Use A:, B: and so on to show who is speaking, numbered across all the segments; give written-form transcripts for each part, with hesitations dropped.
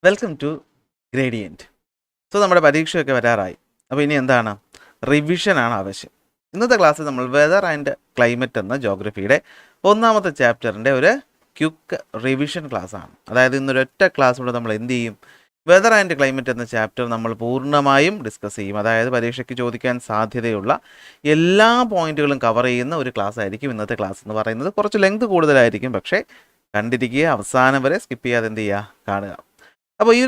A: Welcome to gradient. So നമ്മുടെ പരീക്ഷയൊക്കെ വരാറായി. അപ്പോൾ ഇനി എന്താണ്? റിവിഷനാണ് ആവശ്യം. ഇന്നത്തെ ക്ലാസ്സിൽ നമ്മൾ വെതർ ആൻഡ് ക്ലൈമറ്റ് എന്ന ജോഗ്രഫിയുടെ ഒന്നാമത്തെ ചാപ്റ്ററിൻ്റെ ഒരു ക്വിക്ക് റിവിഷൻ ക്ലാസ്സാണ്. അതായത് ഇന്നൊരൊറ്റ ക്ലാസ്സിലൂടെ നമ്മൾ എന്ത് ചെയ്യും? വെതർ ആൻഡ് ക്ലൈമറ്റ് എന്ന ചാപ്റ്റർ നമ്മൾ പൂർണ്ണമായും ഡിസ്കസ് ചെയ്യും. അതായത് പരീക്ഷയ്ക്ക് ചോദിക്കാൻ സാധ്യതയുള്ള എല്ലാ പോയിന്റുകളും കവർ ചെയ്യുന്ന ഒരു ക്ലാസ് ആയിരിക്കും ഇന്നത്തെ ക്ലാസ് എന്ന് പറയുന്നത്. കുറച്ച് ലെങ്ത് കൂടുതലായിരിക്കും, പക്ഷേ കണ്ടിരിക്കുക, അവസാനം വരെ സ്കിപ്പ് ചെയ്യാതെ എന്ത് ചെയ്യുക, കാണുക. അപ്പോൾ ഈ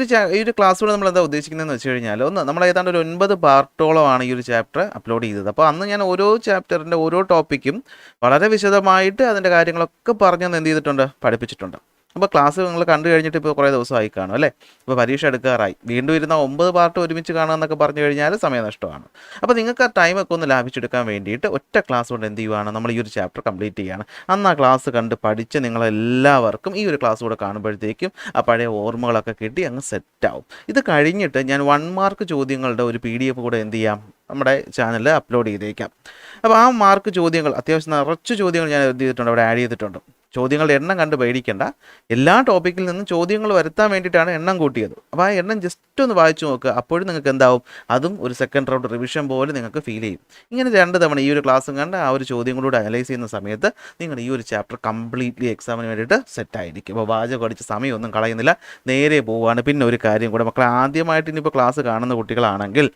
A: ഒരു ക്ലാസ്സിലൂടെ നമ്മൾ എന്താ ഉദ്ദേശിക്കുന്നതെന്ന് വെച്ച് കഴിഞ്ഞാൽ, നമ്മൾ ഏതാണ്ട് ഒരു 9 പാർട്ടോളമാണ് ഈ ഒരു ചാപ്റ്റർ അപ്ലോഡ് ചെയ്തത്. അപ്പോൾ അന്ന് ഞാൻ ഓരോ ചാപ്റ്ററിൻ്റെ ഓരോ ടോപ്പിക്കും വളരെ വിശദമായിട്ട് അതിൻ്റെ കാര്യങ്ങളൊക്കെ പറഞ്ഞ് എന്ത് ചെയ്തിട്ടുണ്ട്, പഠിപ്പിച്ചിട്ടുണ്ട്. അപ്പോൾ ക്ലാസ് നിങ്ങൾ കണ്ടു കഴിഞ്ഞിട്ട് ഇപ്പോൾ കുറേ ദിവസമായി കാണും അല്ലേ? ഇപ്പോൾ പരീക്ഷ എടുക്കാറായി, വീണ്ടും ഇരുന്ന 9 പാർട്ട് ഒരുമിച്ച് കാണുക എന്നൊക്കെ പറഞ്ഞു കഴിഞ്ഞാൽ സമയനഷ്ടമാണ്. അപ്പോൾ നിങ്ങൾക്ക് ആ ടൈമൊക്കെ ഒന്ന് ലാഭിച്ചെടുക്കാൻ വേണ്ടിയിട്ട് ഒറ്റ ക്ലാസ് കൊണ്ട് എന്ത് ചെയ്യുവാണ്, നമ്മൾ ഈ ഒരു ചാപ്റ്റർ കംപ്ലീറ്റ് ചെയ്യുകയാണ്. അന്ന് ആ ക്ലാസ് കണ്ട് പഠിച്ച് നിങ്ങളെല്ലാവർക്കും ഈ ഒരു ക്ലാസ് കൂടെ കാണുമ്പോഴത്തേക്കും ആ പഴയ ഓർമ്മകളൊക്കെ കിട്ടി അങ്ങ് സെറ്റാവും. ഇത് കഴിഞ്ഞിട്ട് ഞാൻ 1 മാർക്ക് ചോദ്യങ്ങളുടെ ഒരു PDF കൂടെ എന്ത് ചെയ്യാം, നമ്മുടെ ചാനലിൽ അപ്ലോഡ് ചെയ്തേക്കാം. അപ്പോൾ ആ മാർക്ക് ചോദ്യങ്ങൾ, അത്യാവശ്യം നിറച്ച് ചോദ്യങ്ങൾ ഞാൻ എന്ത് ചെയ്തിട്ടുണ്ട്, അവിടെ ആഡ് ചെയ്തിട്ടുണ്ട്. ചോദ്യങ്ങളുടെ എണ്ണം കണ്ട് പേടിക്കേണ്ട, എല്ലാ ടോപ്പിക്കിൽ നിന്നും ചോദ്യങ്ങൾ വരുത്താൻ വേണ്ടിയിട്ടാണ് എണ്ണം കൂട്ടിയത്. അപ്പോൾ ആ എണ്ണം ജസ്റ്റ് ഒന്ന് വായിച്ചു നോക്കുക, അപ്പോഴും നിങ്ങൾക്ക് എന്താവും, അതും ഒരു സെക്കൻഡ് റൗണ്ട് റിവിഷൻ പോലെ നിങ്ങൾക്ക് ഫീൽ ചെയ്യും. ഇങ്ങനെ 2 തവണ ഈ ഒരു ക്ലാസ്സും കണ്ട് ആ ഒരു ചോദ്യങ്ങളോട് അനലൈസ് ചെയ്യുന്ന സമയത്ത് നിങ്ങൾ ഈ ഒരു ചാപ്റ്റർ കംപ്ലീറ്റ്ലി എക്സാമിന് വേണ്ടിയിട്ട് സെറ്റായിരിക്കും. അപ്പോൾ വാചകം അടിച്ച് സമയമൊന്നും കളയുന്നില്ല, നേരെ പോവുകയാണ്. പിന്നെ ഒരു കാര്യം കൂടെ, മക്കളെ ആദ്യമായിട്ട് ഇനിയിപ്പോൾ ക്ലാസ് കാണുന്ന കുട്ടികളാണെങ്കിൽ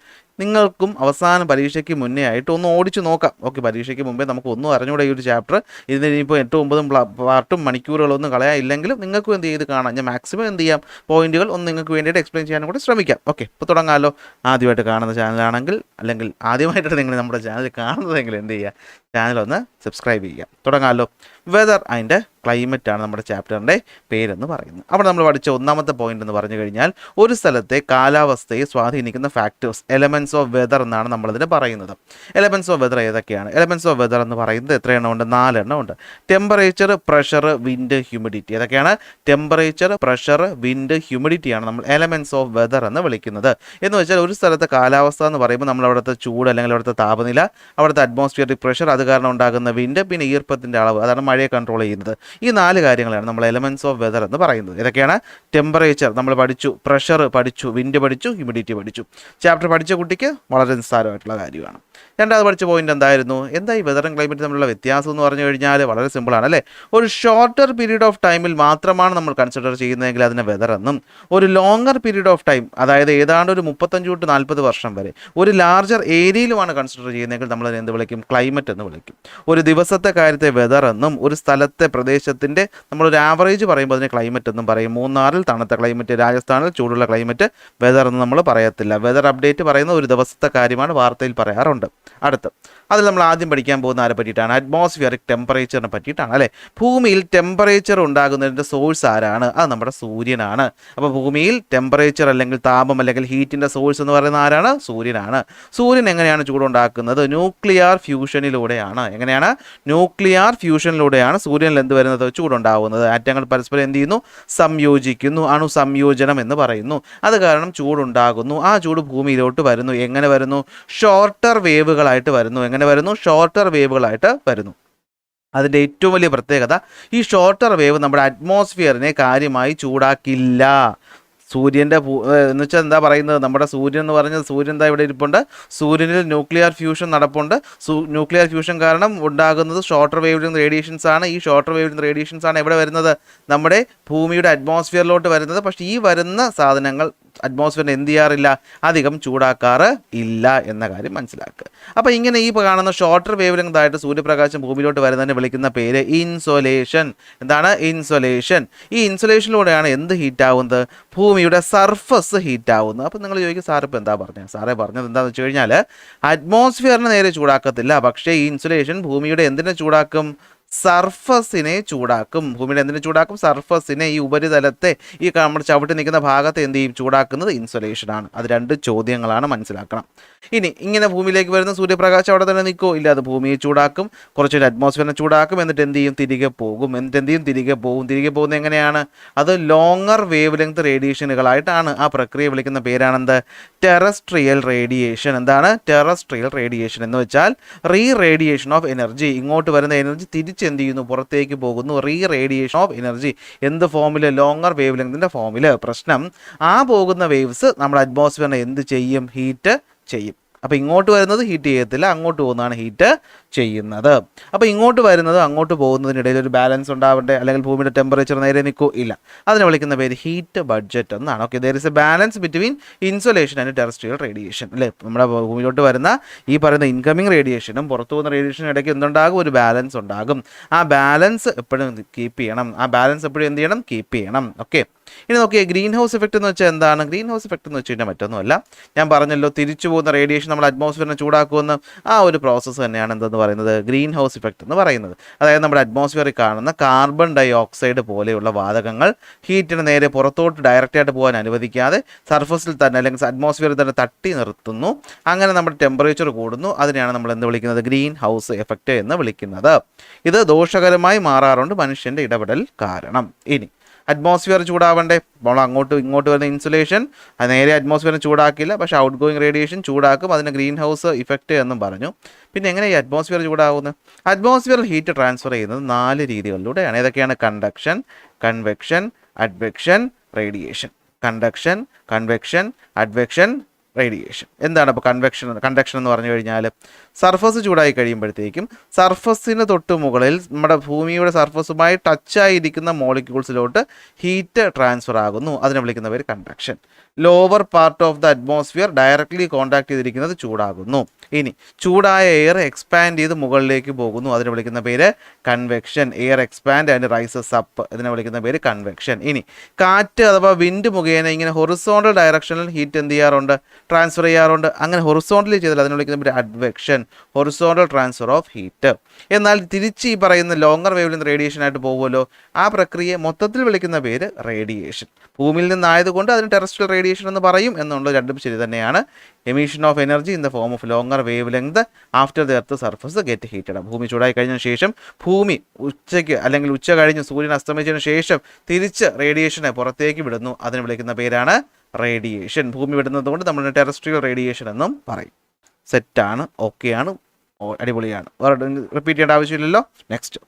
A: നിങ്ങൾക്കും അവസാനം പരീക്ഷയ്ക്ക് മുന്നേ ആയിട്ട് ഒന്ന് ഓടിച്ച് നോക്കാം. ഓക്കെ, പരീക്ഷയ്ക്ക് മുമ്പേ നമുക്ക് ഒന്നും അറിഞ്ഞുകൂടെ ഈ ഒരു ചാപ്റ്റർ. ഇതിന് ഇനിയിപ്പോൾ 8-9 പാർട്ടും മണിക്കൂറുകളൊന്നും കളയാനില്ലെങ്കിലും നിങ്ങൾക്കും എന്ത് ചെയ്ത് കാണാം. ഞാൻ മാക്സിമം എന്ത് ചെയ്യാം, പോയിന്റുകൾ ഒന്ന് നിങ്ങൾക്ക് വേണ്ടിയിട്ട് എക്സ്പ്ലെയിൻ ചെയ്യാനും കൂടെ ശ്രമിക്കാം. ഓക്കെ, ഇപ്പോൾ തുടങ്ങാമല്ലോ. ആദ്യമായിട്ട് കാണുന്ന ചാനലാണെങ്കിൽ, അല്ലെങ്കിൽ ആദ്യമായിട്ടാണ് നിങ്ങൾ നമ്മുടെ ചാനൽ കാണുന്നതെങ്കിൽ എന്ത് ചെയ്യുക, ചാനലൊന്ന് സബ്സ്ക്രൈബ് ചെയ്യുക. തുടങ്ങാമല്ലോ. വെതർ ആൻഡ് ക്ലൈമറ്റ് ആണ് നമ്മുടെ ചാപ്റ്ററിൻ്റെ പേരെന്ന് പറയുന്നത്. അവിടെ നമ്മൾ പഠിച്ച ഒന്നാമത്തെ പോയിന്റ് എന്ന് പറഞ്ഞു കഴിഞ്ഞാൽ, ഒരു സ്ഥലത്തെ കാലാവസ്ഥയെ സ്വാധീനിക്കുന്ന ഫാക്ടേഴ്സ്, എലമെൻറ്റ്സ് ഓഫ് വെതർ എന്നാണ് നമ്മളതിന് പറയുന്നത്. എലമെൻറ്റ്സ് ഓഫ് വെതർ ഏതൊക്കെയാണ്? എലമെൻറ്റ്സ് ഓഫ് വെതർ എന്ന് പറയുന്നത് എത്ര എണ്ണം ഉണ്ട്? 4 എണ്ണം ഉണ്ട്. Temperature, pressure, wind, humidity. ഏതൊക്കെയാണ്? ടെമ്പറേച്ചർ, പ്രഷർ, വിൻഡ്, ഹ്യൂമിഡിറ്റിയാണ് നമ്മൾ എലമെൻറ്റ്സ് ഓഫ് വെതർ എന്ന് വിളിക്കുന്നത്. എന്ന് വെച്ചാൽ ഒരു സ്ഥലത്തെ കാലാവസ്ഥ എന്ന് പറയുമ്പോൾ നമ്മൾ അവിടുത്തെ ചൂട് അല്ലെങ്കിൽ അവിടുത്തെ താപനില, അവിടുത്തെ അറ്റ്മോസ്ഫിയറിക് പ്രഷർ, അത് കാരണം ഉണ്ടാകുന്ന വിൻഡ്, പിന്നെ ഈർപ്പത്തിൻ്റെ അളവ്, അതാണ് മഴയെ കൺട്രോൾ ചെയ്യുന്നത്. ഈ 4 കാര്യങ്ങളാണ് നമ്മൾ എലമെൻറ്റ്സ് ഓഫ് വെതർ എന്ന് പറയുന്നത്. ഇതൊക്കെയാണ് ടെമ്പറേച്ചർ നമ്മൾ പഠിച്ചു, പ്രഷർ പഠിച്ചു, വിൻഡ് പഠിച്ചു, ഹ്യൂമിഡിറ്റി പഠിച്ചു. ചാപ്റ്റർ പഠിച്ച കുട്ടിക്ക് വളരെ നിസ്സാരമായിട്ടുള്ള കാര്യമാണ്. രണ്ടാമത് പഠിച്ച പോയിന്റ് എന്തായിരുന്നു? എന്താ ഈ വെതറും ക്ലൈമറ്റ് തമ്മിലുള്ള വ്യത്യാസം എന്ന് പറഞ്ഞു കഴിഞ്ഞാൽ വളരെ സിമ്പിളാണ് അല്ലേ? ഒരു ഷോർട്ടർ പീരീഡ് ഓഫ് ടൈമിൽ മാത്രമാണ് നമ്മൾ കൺസിഡർ ചെയ്യുന്നതെങ്കിൽ അതിനെ വെതർ എന്നും, ഒരു ലോങ്ങർ പീരീഡ് ഓഫ് ടൈം, അതായത് ഏതാണ്ട് ഒരു 35 to 40 വർഷം വരെ ഒരു ലാർജർ ഏരിയയിലുമാണ് കൺസിഡർ ചെയ്യുന്നതെങ്കിൽ നമ്മൾ അതിനെ എന്ത് വിളിക്കും? ക്ലൈമറ്റ് എന്ന് വിളിക്കും. ഒരു ദിവസത്തെ കാര്യത്തെ വെതർ എന്നും, ഒരു സ്ഥലത്തെ പ്രദേശത്തിൻ്റെ നമ്മളൊരു ആവറേജ് പറയുമ്പോൾ അതിനെ ക്ലൈമറ്റ് എന്നും പറയും. മൂന്നാറിൽ തണുത്ത ക്ലൈമറ്റ്, രാജസ്ഥാനിൽ ചൂടുള്ള ക്ലൈമറ്റ് വെതർ എന്ന് നമ്മൾ പറയത്തില്ല. വെതർ അപ്ഡേറ്റ് പറയുന്ന ഒരു ദിവസത്തെ കാര്യമാണ്, വാർത്തയിൽ പറയാറുണ്ട്. അടുത്ത് അതിൽ നമ്മൾ ആദ്യം പഠിക്കാൻ പോകുന്ന ആരെ പറ്റിയിട്ടാണ്? അറ്റ്മോസ്ഫിയറിക് ടെമ്പറേച്ചറിനെ പറ്റിയിട്ടാണ് അല്ലേ? ഭൂമിയിൽ ടെമ്പറേച്ചർ ഉണ്ടാകുന്നതിൻ്റെ സോഴ്സ് ആരാണ്? അത് നമ്മുടെ സൂര്യനാണ്. അപ്പോൾ ഭൂമിയിൽ ടെമ്പറേച്ചർ അല്ലെങ്കിൽ താപം അല്ലെങ്കിൽ ഹീറ്റിൻ്റെ സോഴ്സ് എന്ന് പറയുന്ന ആരാണ്? സൂര്യനാണ്. സൂര്യൻ എങ്ങനെയാണ് ചൂടുണ്ടാക്കുന്നത്? ന്യൂക്ലിയർ ഫ്യൂഷനിലൂടെയാണ്. എങ്ങനെയാണ്? ന്യൂക്ലിയർ ഫ്യൂഷനിലൂടെയാണ് സൂര്യനിൽ എന്ത് വരുന്നത്? ചൂടുണ്ടാകുന്നത്. ആറ്റങ്ങൾ പരസ്പരം എന്ത് ചെയ്യുന്നു? സംയോജിക്കുന്നു. അണുസംയോജനം എന്ന് പറയുന്നു. അത് കാരണം ചൂടുണ്ടാകുന്നു. ആ ചൂട് ഭൂമിയിലോട്ട് വരുന്നു. എങ്ങനെ വരുന്നു? ഷോർട്ടർ വേവുകളായിട്ട് വരുന്നു. എങ്ങനെ വരുന്നു? ഷോർട്ടർ വേവുകളായിട്ട് വരുന്നു. അതിൻ്റെ ഏറ്റവും വലിയ പ്രത്യേകത, ഈ ഷോർട്ടർ വേവ് നമ്മുടെ അറ്റ്മോസ്ഫിയറിനെ കാര്യമായി ചൂടാക്കില്ല. സൂര്യൻ്റെ എന്ന് വെച്ചാൽ എന്താ പറയുന്നത്? നമ്മുടെ സൂര്യൻ എന്ന് പറഞ്ഞത്, സൂര്യൻ എന്താ ഇവിടെ ഇരിപ്പുണ്ട്? സൂര്യനിൽ ന്യൂക്ലിയർ ഫ്യൂഷൻ നടപ്പുണ്ട്. ന്യൂക്ലിയർ ഫ്യൂഷൻ കാരണം ഉണ്ടാകുന്നത് ഷോർട്ടർ വേവ് റേഡിയേഷൻസ് ആണ്. ഈ ഷോർട്ടർ വേവ് റേഡിയേഷൻസ് ആണ് എവിടെ വരുന്നത്? നമ്മുടെ ഭൂമിയുടെ അറ്റ്മോസ്ഫിയറിലോട്ട് വരുന്നത്. പക്ഷേ ഈ വരുന്ന സാധനങ്ങൾ അറ്റ്മോസ്ഫിയറിനെ എന്ത് ചെയ്യാറില്ല? അധികം ചൂടാക്കാറ് ഇല്ല എന്ന കാര്യം മനസ്സിലാക്കുക. അപ്പോൾ ഇങ്ങനെ ഈ കാണുന്ന ഷോർട്ടർ വേവ് ലെങ്തായിട്ട് സൂര്യപ്രകാശം ഭൂമിയിലോട്ട് വരുന്നതിനെ വിളിക്കുന്ന പേര് ഇൻസൊലേഷൻ. എന്താണ്? ഇൻസൊലേഷൻ. ഈ ഇൻസൊലേഷനിലൂടെയാണ് എന്ത് ഹീറ്റാവുന്നത്? ഭൂമിയുടെ സർഫസ് ഹീറ്റാവുന്നത്. അപ്പോൾ നിങ്ങൾ ചോദിക്കും, സാർ ഇപ്പോൾ എന്താ പറഞ്ഞത്? സാറേ പറഞ്ഞത് എന്താണെന്ന് വെച്ച് കഴിഞ്ഞാൽ, അറ്റ്മോസ്ഫിയറിനെ നേരെ ചൂടാക്കത്തില്ല, പക്ഷേ ഈ ഇൻസുലേഷൻ ഭൂമിയുടെ എന്തിനെ ചൂടാക്കും? സർഫസിനെ ചൂടാക്കും. ഭൂമിയുടെ എന്തിനെ ചൂടാക്കും? സർഫസിനെ, ഈ ഉപരിതലത്തെ, ഈ നമ്മൾ ചവിട്ടി നിൽക്കുന്ന ഭാഗത്തെ എന്ത് ചെയ്യും? ചൂടാക്കുന്നത് ഇൻസുലേഷനാണ്. അത് 2 ചോദ്യങ്ങളാണ്, മനസ്സിലാക്കണം. ഇനി ഇങ്ങനെ ഭൂമിയിലേക്ക് വരുന്ന സൂര്യപ്രകാശം അവിടെ തന്നെ നിൽക്കുമോ? ഇല്ല, അത് ഭൂമിയെ ചൂടാക്കും, കുറച്ചൊരു അറ്റ്മോസ്ഫിയറിനെ ചൂടാക്കും, എന്നിട്ട് എന്ത് ചെയ്യും? തിരികെ പോകും. എന്നിട്ട് എന്ത് ചെയ്യും? തിരികെ പോകും. തിരികെ പോകുന്നത് എങ്ങനെയാണ്? അത് ലോങ്ങർ വേവ് ലെങ്ത് റേഡിയേഷനുകളായിട്ടാണ്. ആ പ്രക്രിയ വിളിക്കുന്ന പേരാണെന്ത്? Terrestrial radiation. എന്താണ്? ടെറസ്ട്രിയൽ റേഡിയേഷൻ എന്ന് വെച്ചാൽ റേഡിയേഷൻ ഓഫ് എനർജി. ഇങ്ങോട്ട് വരുന്ന എനർജി തിരിച്ച് എന്ത് ചെയ്യുന്നു, പുറത്തേക്ക് പോകുന്നു. റേഡിയേഷൻ ഓഫ് എനർജി എന്ത് ഫോമിൽ, ലോങ്ങർ വേവ് ലെങ്തിൻ്റെ ഫോമിൽ. പ്രശ്നം ആ പോകുന്ന വേവ്സ് നമ്മുടെ അറ്റ്മോസ്ഫിയറിനെ എന്ത് ചെയ്യും, ഹീറ്റ് ചെയ്യും. അപ്പോൾ ഇങ്ങോട്ട് വരുന്നത് ഹീറ്റ് ചെയ്യത്തില്ല, അങ്ങോട്ട് പോകുന്നതാണ് ഹീറ്റ് ചെയ്യുന്നത്. അപ്പോൾ ഇങ്ങോട്ട് വരുന്നത് അങ്ങോട്ട് പോകുന്നതിനിടയിൽ ഒരു ബാലൻസ് ഉണ്ടാവണ്ടേ, അല്ലെങ്കിൽ ഭൂമിയുടെ ടെമ്പറേച്ചർ നേരെ നിൽക്കൂ, ഇല്ല. അതിനെ വിളിക്കുന്ന പേര് ഹീറ്റ് ബഡ്ജറ്റ് എന്നാണ്. Okay, there is A balance between insolation and terrestrial radiation അല്ലേ. നമ്മുടെ ഭൂമിയിലോട്ട് വരുന്ന ഈ പറയുന്ന ഇൻകമിങ് റേഡിയേഷനും പുറത്തു പോകുന്ന റേഡിയേഷനും ഇടയ്ക്ക് എന്തുണ്ടാകും, ഒരു ബാലൻസ് ഉണ്ടാകും. ആ ബാലൻസ് എപ്പോഴും കീപ്പ് ചെയ്യണം, ആ ബാലൻസ് എപ്പോഴും എന്ത് ചെയ്യണം, കീപ്പ് ചെയ്യണം. ഓക്കെ, ഇനി നോക്കിയേ, ഗ്രീൻ ഹൗസ് എഫക്റ്റ് എന്ന് വെച്ചാൽ എന്താണ്? ഗ്രീൻ ഹൗസ് എഫക്റ്റ് എന്ന് വെച്ച് കഴിഞ്ഞാൽ മറ്റൊന്നുമല്ല, ഞാൻ പറഞ്ഞല്ലോ തിരിച്ചു പോകുന്ന റേഡിയേഷൻ നമ്മൾ അറ്റ്മോസ്ഫിയറിനെ ചൂടാക്കുമെന്ന്. ആ ഒരു പ്രോസസ്സ് തന്നെയാണ് എന്തെന്ന് പറയുന്നത്, ഗ്രീൻ ഹൗസ് ഇഫക്റ്റ് എന്ന് പറയുന്നത്. അതായത് നമ്മുടെ അറ്റ്മോസ്ഫിയറിൽ കാണുന്ന കാർബൺ ഡൈ ഓക്സൈഡ് പോലെയുള്ള വാതകങ്ങൾ ഹീറ്റിന് നേരെ പുറത്തോട്ട് ഡയറക്റ്റായിട്ട് പോകാൻ അനുവദിക്കാതെ സർഫസിൽ തന്നെ അല്ലെങ്കിൽ അറ്റ്മോസ്ഫിയറിൽ തന്നെ തട്ടി നിർത്തുന്നു. അങ്ങനെ നമ്മുടെ ടെമ്പറേച്ചർ കൂടുന്നു. അതിനെയാണ് നമ്മൾ എന്ത് വിളിക്കുന്നത്, ഗ്രീൻ ഹൗസ് എഫക്റ്റ് എന്ന് വിളിക്കുന്നത്. ഇത് ദോഷകരമായി മാറാറുണ്ട് മനുഷ്യൻ്റെ ഇടപെടൽ കാരണം. ഇനി അറ്റ്മോസ്ഫിയർ ചൂടാവണ്ടേ, നമ്മൾ ഇങ്ങോട്ട് വരുന്ന ഇൻസുലേഷൻ അത് നേരെ അറ്റ്മോസ്ഫിയറിനെ ചൂടാക്കില്ല, പക്ഷേ ഔട്ട് ഗോയിങ് റേഡിയേഷൻ ചൂടാക്കും. അതിന് ഗ്രീൻ ഹൗസ് ഇഫക്റ്റ് എന്നും പറഞ്ഞു. പിന്നെ എങ്ങനെ ഈ അറ്റ്മോസ്ഫിയർ ചൂടാവുന്നത്? അറ്റ്മോസ്ഫിയറിൽ ഹീറ്റ് ട്രാൻസ്ഫർ ചെയ്യുന്നത് 4 രീതികളിലൂടെയാണ്. ഏതൊക്കെയാണ്? Conduction, convection, advection, radiation. Conduction, convection, advection, radiation. എന്താണ് അപ്പോൾ കണ്ടക്ഷൻ എന്ന് പറഞ്ഞു കഴിഞ്ഞാൽ, സർഫസ് ചൂടായി കഴിയുമ്പോഴത്തേക്കും സർഫസിന് തൊട്ട് മുകളിൽ നമ്മുടെ ഭൂമിയുടെ സർഫസുമായി ടച്ചായിരിക്കുന്ന മോളിക്യൂൾസിലോട്ട് ഹീറ്റ് ട്രാൻസ്ഫർ ആകുന്നു. അതിനെ വിളിക്കുന്ന പേര് conduction. Lower part of the atmosphere directly contact ചെയ്തിരിക്കുന്നത് ചൂടാകുന്നു. ഇനി ചൂടായ എയർ എക്സ്പാൻഡ് ചെയ്ത് മുകളിലേക്ക് പോകുന്നു. അതിനെ വിളിക്കുന്ന പേര് convection. Air expand and rises up, ഇതിനെ വിളിക്കുന്ന പേര് കൺവെക്ഷൻ. ഇനി കാറ്റ് അഥവാ വിൻഡ് മുഖേന ഇങ്ങനെ ഹൊറിസോണ്ടൽ ഡയറക്ഷനിൽ ഹീറ്റ് എന്ത് ചെയ്യാറുണ്ട്, ട്രാൻസ്ഫർ ചെയ്യാറുണ്ട്. അങ്ങനെ ഹൊറിസോണ്ടലി ചെയ്താൽ അതിനെ വിളിക്കുന്ന പേര് advection, horizontal transfer of heat. എന്നാൽ തിരിച്ച് ഈ പറയുന്ന ലോങ്ങർ വേവിൽ നിന്ന് റേഡിയേഷൻ ആയിട്ട് പോകുമല്ലോ, ആ പ്രക്രിയയെ മൊത്തത്തിൽ വിളിക്കുന്ന പേര് റേഡിയേഷൻ. ഭൂമിയിൽ നിന്നായതുകൊണ്ട് അതിന് ടെറസ്ട്രിയൽ റേഡിയേഷൻ എന്ന് പറയും എന്നുള്ളത് രണ്ടും ശരി തന്നെയാണ്. Emission of energy in the form of longer wave length after the earth surface get heated. ഭൂമി ചൂടായി കഴിഞ്ഞതിന് ശേഷം ഭൂമി ഉച്ചയ്ക്ക് അല്ലെങ്കിൽ ഉച്ച കഴിഞ്ഞ് സൂര്യൻ അസ്തമിച്ചതിന് ശേഷം തിരിച്ച് റേഡിയേഷനെ പുറത്തേക്ക് വിടുന്നു. അതിന് വിളിക്കുന്ന പേരാണ് റേഡിയേഷൻ. ഭൂമി വിടുന്നത് കൊണ്ട് നമ്മൾ ടെറസ്ട്രിയൽ റേഡിയേഷൻ എന്നും പറയും. സെറ്റാണ്, ഓക്കെയാണ്, അടിപൊളിയാണ്. റിപ്പീറ്റ് ചെയ്യേണ്ട ആവശ്യമില്ലല്ലോ. നെക്സ്റ്റ്,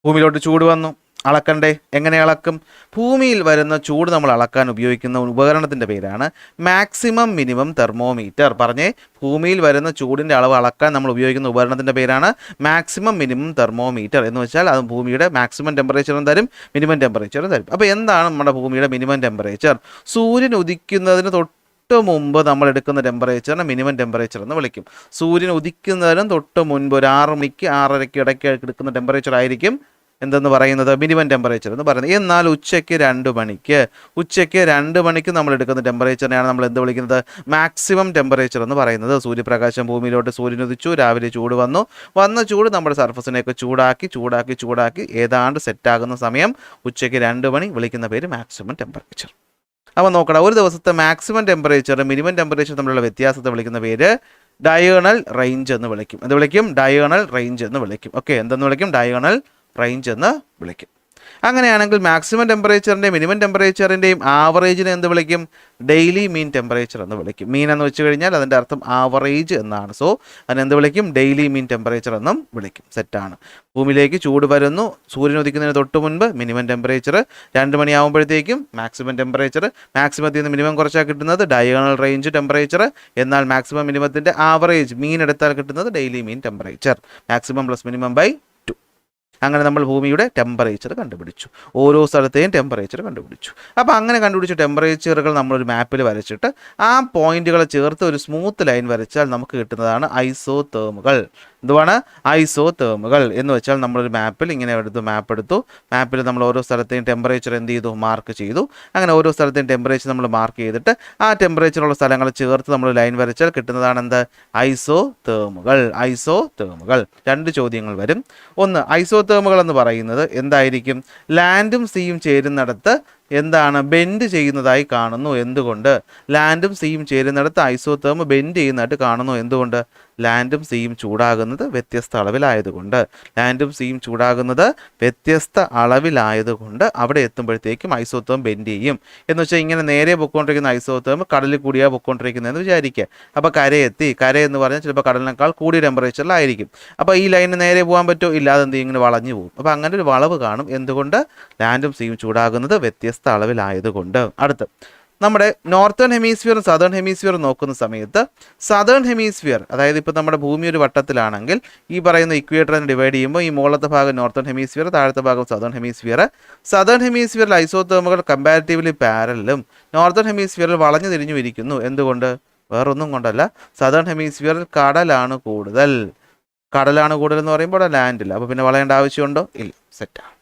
A: ഭൂമിയിലോട്ട് ചൂട് വന്നു, അളക്കണ്ടേ? എങ്ങനെ അളക്കും? ഭൂമിയിൽ വരുന്ന ചൂട് നമ്മൾ അളക്കാൻ ഉപയോഗിക്കുന്ന ഉപകരണത്തിൻ്റെ പേരാണ് മാക്സിമം മിനിമം തെർമോമീറ്റർ. പറഞ്ഞേ, ഭൂമിയിൽ വരുന്ന ചൂടിൻ്റെ അളവ് അളക്കാൻ നമ്മൾ ഉപയോഗിക്കുന്ന ഉപകരണത്തിൻ്റെ പേരാണ് മാക്സിമം മിനിമം തെർമോമീറ്റർ. എന്ന് വെച്ചാൽ അത് ഭൂമിയുടെ മാക്സിമം ടെമ്പറേച്ചറും തരും, മിനിമം ടെമ്പറേച്ചറും തരും. അപ്പോൾ എന്താണ് നമ്മുടെ ഭൂമിയുടെ മിനിമം ടെമ്പറേച്ചർ? സൂര്യൻ ഉദിക്കുന്നതിന് തൊട്ട് മുമ്പ് നമ്മൾ എടുക്കുന്ന ടെമ്പറേച്ചറിനെ മിനിമം ടെമ്പറേച്ചർ എന്ന് വിളിക്കും. സൂര്യൻ ഉദിക്കുന്നതിനും തൊട്ട് മുൻപ് ഒരു 6 മണിക്ക് 6:30 ഇടയ്ക്ക് എടുക്കുന്ന ടെമ്പറേച്ചർ ആയിരിക്കും എന്തെന്ന് പറയുന്നത്, മിനിമം ടെമ്പറേച്ചർ എന്ന് പറയുന്നത്. എന്നാൽ ഉച്ചയ്ക്ക് 2 മണിക്ക് നമ്മൾ എടുക്കുന്ന ടെമ്പറേച്ചറിനെയാണ് നമ്മൾ എന്ത് വിളിക്കുന്നത്, മാക്സിമം ടെമ്പറേച്ചർ എന്ന് പറയുന്നത്. സൂര്യപ്രകാശം ഭൂമിയിലോട്ട് സൂര്യൻ ഉദിച്ചു, രാവിലെ ചൂട് വന്ന ചൂട് നമ്മുടെ സർഫസിനെയൊക്കെ ചൂടാക്കി ഏതാണ്ട് സെറ്റാകുന്ന സമയം ഉച്ചയ്ക്ക് 2 മണി, വിളിക്കുന്ന പേര് മാക്സിമം ടെമ്പറേച്ചർ. അപ്പോൾ നോക്കണം, ഒരു ദിവസത്തെ മാക്സിമം ടെമ്പറേച്ചർ മിനിമം ടെമ്പറേച്ചർ തമ്മിലുള്ള വ്യത്യാസത്തെ വിളിക്കുന്ന പേര് ഡയഗണൽ റേഞ്ച് എന്ന് വിളിക്കും. എന്ത് വിളിക്കും? ഡയഗണൽ റേഞ്ച് എന്ന് വിളിക്കും. ഓക്കെ, എന്തെന്ന് വിളിക്കും? ഡയഗണൽ റേഞ്ച് എന്ന് വിളിക്കും. അങ്ങനെയാണെങ്കിൽ മാക്സിമം ടെമ്പറേച്ചറിൻ്റെയും മിനിമം ടെമ്പറേച്ചറിൻ്റെയും ആവറേജിനെ എന്ത് വിളിക്കും? ഡെയിലി മീൻ ടെമ്പറേച്ചർ എന്ന് വിളിക്കും. മീൻ എന്ന് വെച്ച് കഴിഞ്ഞാൽ അതിൻ്റെ അർത്ഥം ആവറേജ് എന്നാണ്. സോ അതിനെന്ത് വിളിക്കും? ഡെയിലി മീൻ ടെമ്പറേച്ചർ എന്നും വിളിക്കും. സെറ്റാണ്. ഭൂമിയിലേക്ക് ചൂട് വരുന്നു, സൂര്യൻ ഉദിക്കുന്നതിന് തൊട്ട് മുൻപ് മിനിമം ടെമ്പറേച്ചർ, 2 മണിയാകുമ്പോഴത്തേക്കും മാക്സിമം ടെമ്പറേച്ചർ. മാക്സിമത്തിൽ നിന്ന് മിനിമം കുറച്ചാൽ കിട്ടുന്നത് ഡയഗണൽ റേഞ്ച് ടെമ്പറേച്ചർ. എന്നാൽ മാക്സിമം മിനിമത്തിൻ്റെ ആവറേജ് മീൻ എടുത്താൽ കിട്ടുന്നത് daily mean temperature. Maximum plus minimum by 2. അങ്ങനെ നമ്മൾ ഭൂമിയുടെ ടെമ്പറേച്ചർ കണ്ടുപിടിച്ചു, ഓരോ സ്ഥലത്തെയും ടെമ്പറേച്ചർ കണ്ടുപിടിച്ചു. അപ്പോൾ അങ്ങനെ കണ്ടുപിടിച്ച ടെമ്പറേച്ചറുകൾ നമ്മളൊരു മാപ്പിൽ വരച്ചിട്ട് ആ പോയിന്റുകളെ ചേർത്ത് ഒരു സ്മൂത്ത് ലൈൻ വരച്ചാൽ നമുക്ക് കിട്ടുന്നതാണ് ഐസോതേമുകൾ. എന്തുവാണ്? ഐസോതേമുകൾ എന്ന് വെച്ചാൽ നമ്മളൊരു മാപ്പിൽ ഇങ്ങനെ മാപ്പിൽ നമ്മൾ ഓരോ സ്ഥലത്തെയും ടെമ്പറേച്ചർ എന്ത് ചെയ്തു? മാർക്ക് ചെയ്തു. അങ്ങനെ ഓരോ സ്ഥലത്തെയും ടെമ്പറേച്ചർ നമ്മൾ മാർക്ക് ചെയ്തിട്ട് ആ ടെമ്പറേച്ചറുള്ള സ്ഥലങ്ങൾ ചേർത്ത് നമ്മൾ ലൈൻ വരച്ചാൽ കിട്ടുന്നതാണ് എന്ത്? ഐസോതേമുകൾ. 2 ചോദ്യങ്ങൾ വരും. ഒന്ന്, ഐസോതേമുകൾ എന്ന് പറയുന്നത് എന്തായിരിക്കും? ലാൻഡും സീയും ചേരുന്നിടത്ത് എന്താണ് ബെൻഡ് ചെയ്യുന്നതായി കാണുന്നു. എന്തുകൊണ്ട്? ലാൻഡും സീയും ചേരുന്നിടത്ത് ഐസോതേർമ് ബെൻഡ് ചെയ്യുന്നതായിട്ട് കാണുന്നു. എന്തുകൊണ്ട്? ലാൻഡും സീയും ചൂടാകുന്നത് വ്യത്യസ്ത അളവിലായതുകൊണ്ട്. ലാൻഡും സീയും ചൂടാകുന്നത് വ്യത്യസ്ത അളവിലായതുകൊണ്ട് അവിടെ എത്തുമ്പോഴത്തേക്കും ഐസോതേർമ് ബെൻഡ് ചെയ്യും. എന്ന് വെച്ചാൽ ഇങ്ങനെ നേരെ പൊയ്ക്കൊണ്ടിരിക്കുന്ന ഐസോതേർമ് കടലിൽ കൂടിയാണ് പൊയ്ക്കൊണ്ടിരിക്കുന്നതെന്ന് വിചാരിക്കുക. അപ്പോൾ കരയെത്തി, കര എന്ന് പറഞ്ഞാൽ ചിലപ്പോൾ കടലിനേക്കാൾ കൂടിയ ടെമ്പറേച്ചറിലായിരിക്കും. അപ്പോൾ ഈ ലൈന് നേരെ പോകാൻ പറ്റുമോ? ഇല്ലാതെ എന്ത് ഇങ്ങനെ വളഞ്ഞു പോകും. അപ്പോൾ അങ്ങനെ ഒരു വളവ് കാണും. എന്തുകൊണ്ട്? ലാൻഡും സീയും ചൂടാകുന്നത് വ്യത്യസ്ത അളവിലായതുകൊണ്ട്. അടുത്ത് നമ്മുടെ നോർത്തേൺ ഹെമീസ്ഫിയറും സദേൺ ഹെമീസ്ഫിയറും നോക്കുന്ന സമയത്ത് സദേൺ ഹെമീസ്ഫിയർ, അതായത് ഇപ്പോൾ നമ്മുടെ ഭൂമി ഒരു വട്ടത്തിലാണെങ്കിൽ ഈ പറയുന്ന ഇക്വേറ്ററിനെ ഡിവൈഡ് ചെയ്യുമ്പോൾ ഈ മുകളിലത്തെ ഭാഗം നോർത്തേൺ ഹെമീസ്ഫിയർ, താഴത്തെ ഭാഗം സദേൺ ഹെമീസ്ഫിയർ. സദേൺ ഹെമീസ്ഫിയറിൽ ഐസോതേർമുകൾ കമ്പാരിറ്റീവ്ലി പാരലും നോർത്തേൺ ഹെമീസ്ഫിയറിൽ വളഞ്ഞു തിരിഞ്ഞു ഇരിക്കുന്നു. എന്തുകൊണ്ട്? വേറൊന്നും കൊണ്ടല്ല, സദേൺ ഹെമീസ്ഫിയറിൽ കടലാണ് കൂടുതൽ. കടലാണ് കൂടുതൽ എന്ന് പറയുമ്പോൾ ലാൻഡില്ല. അപ്പോൾ പിന്നെ വളയേണ്ട ആവശ്യമുണ്ടോ? ഇല്ല. സെറ്റാണ്.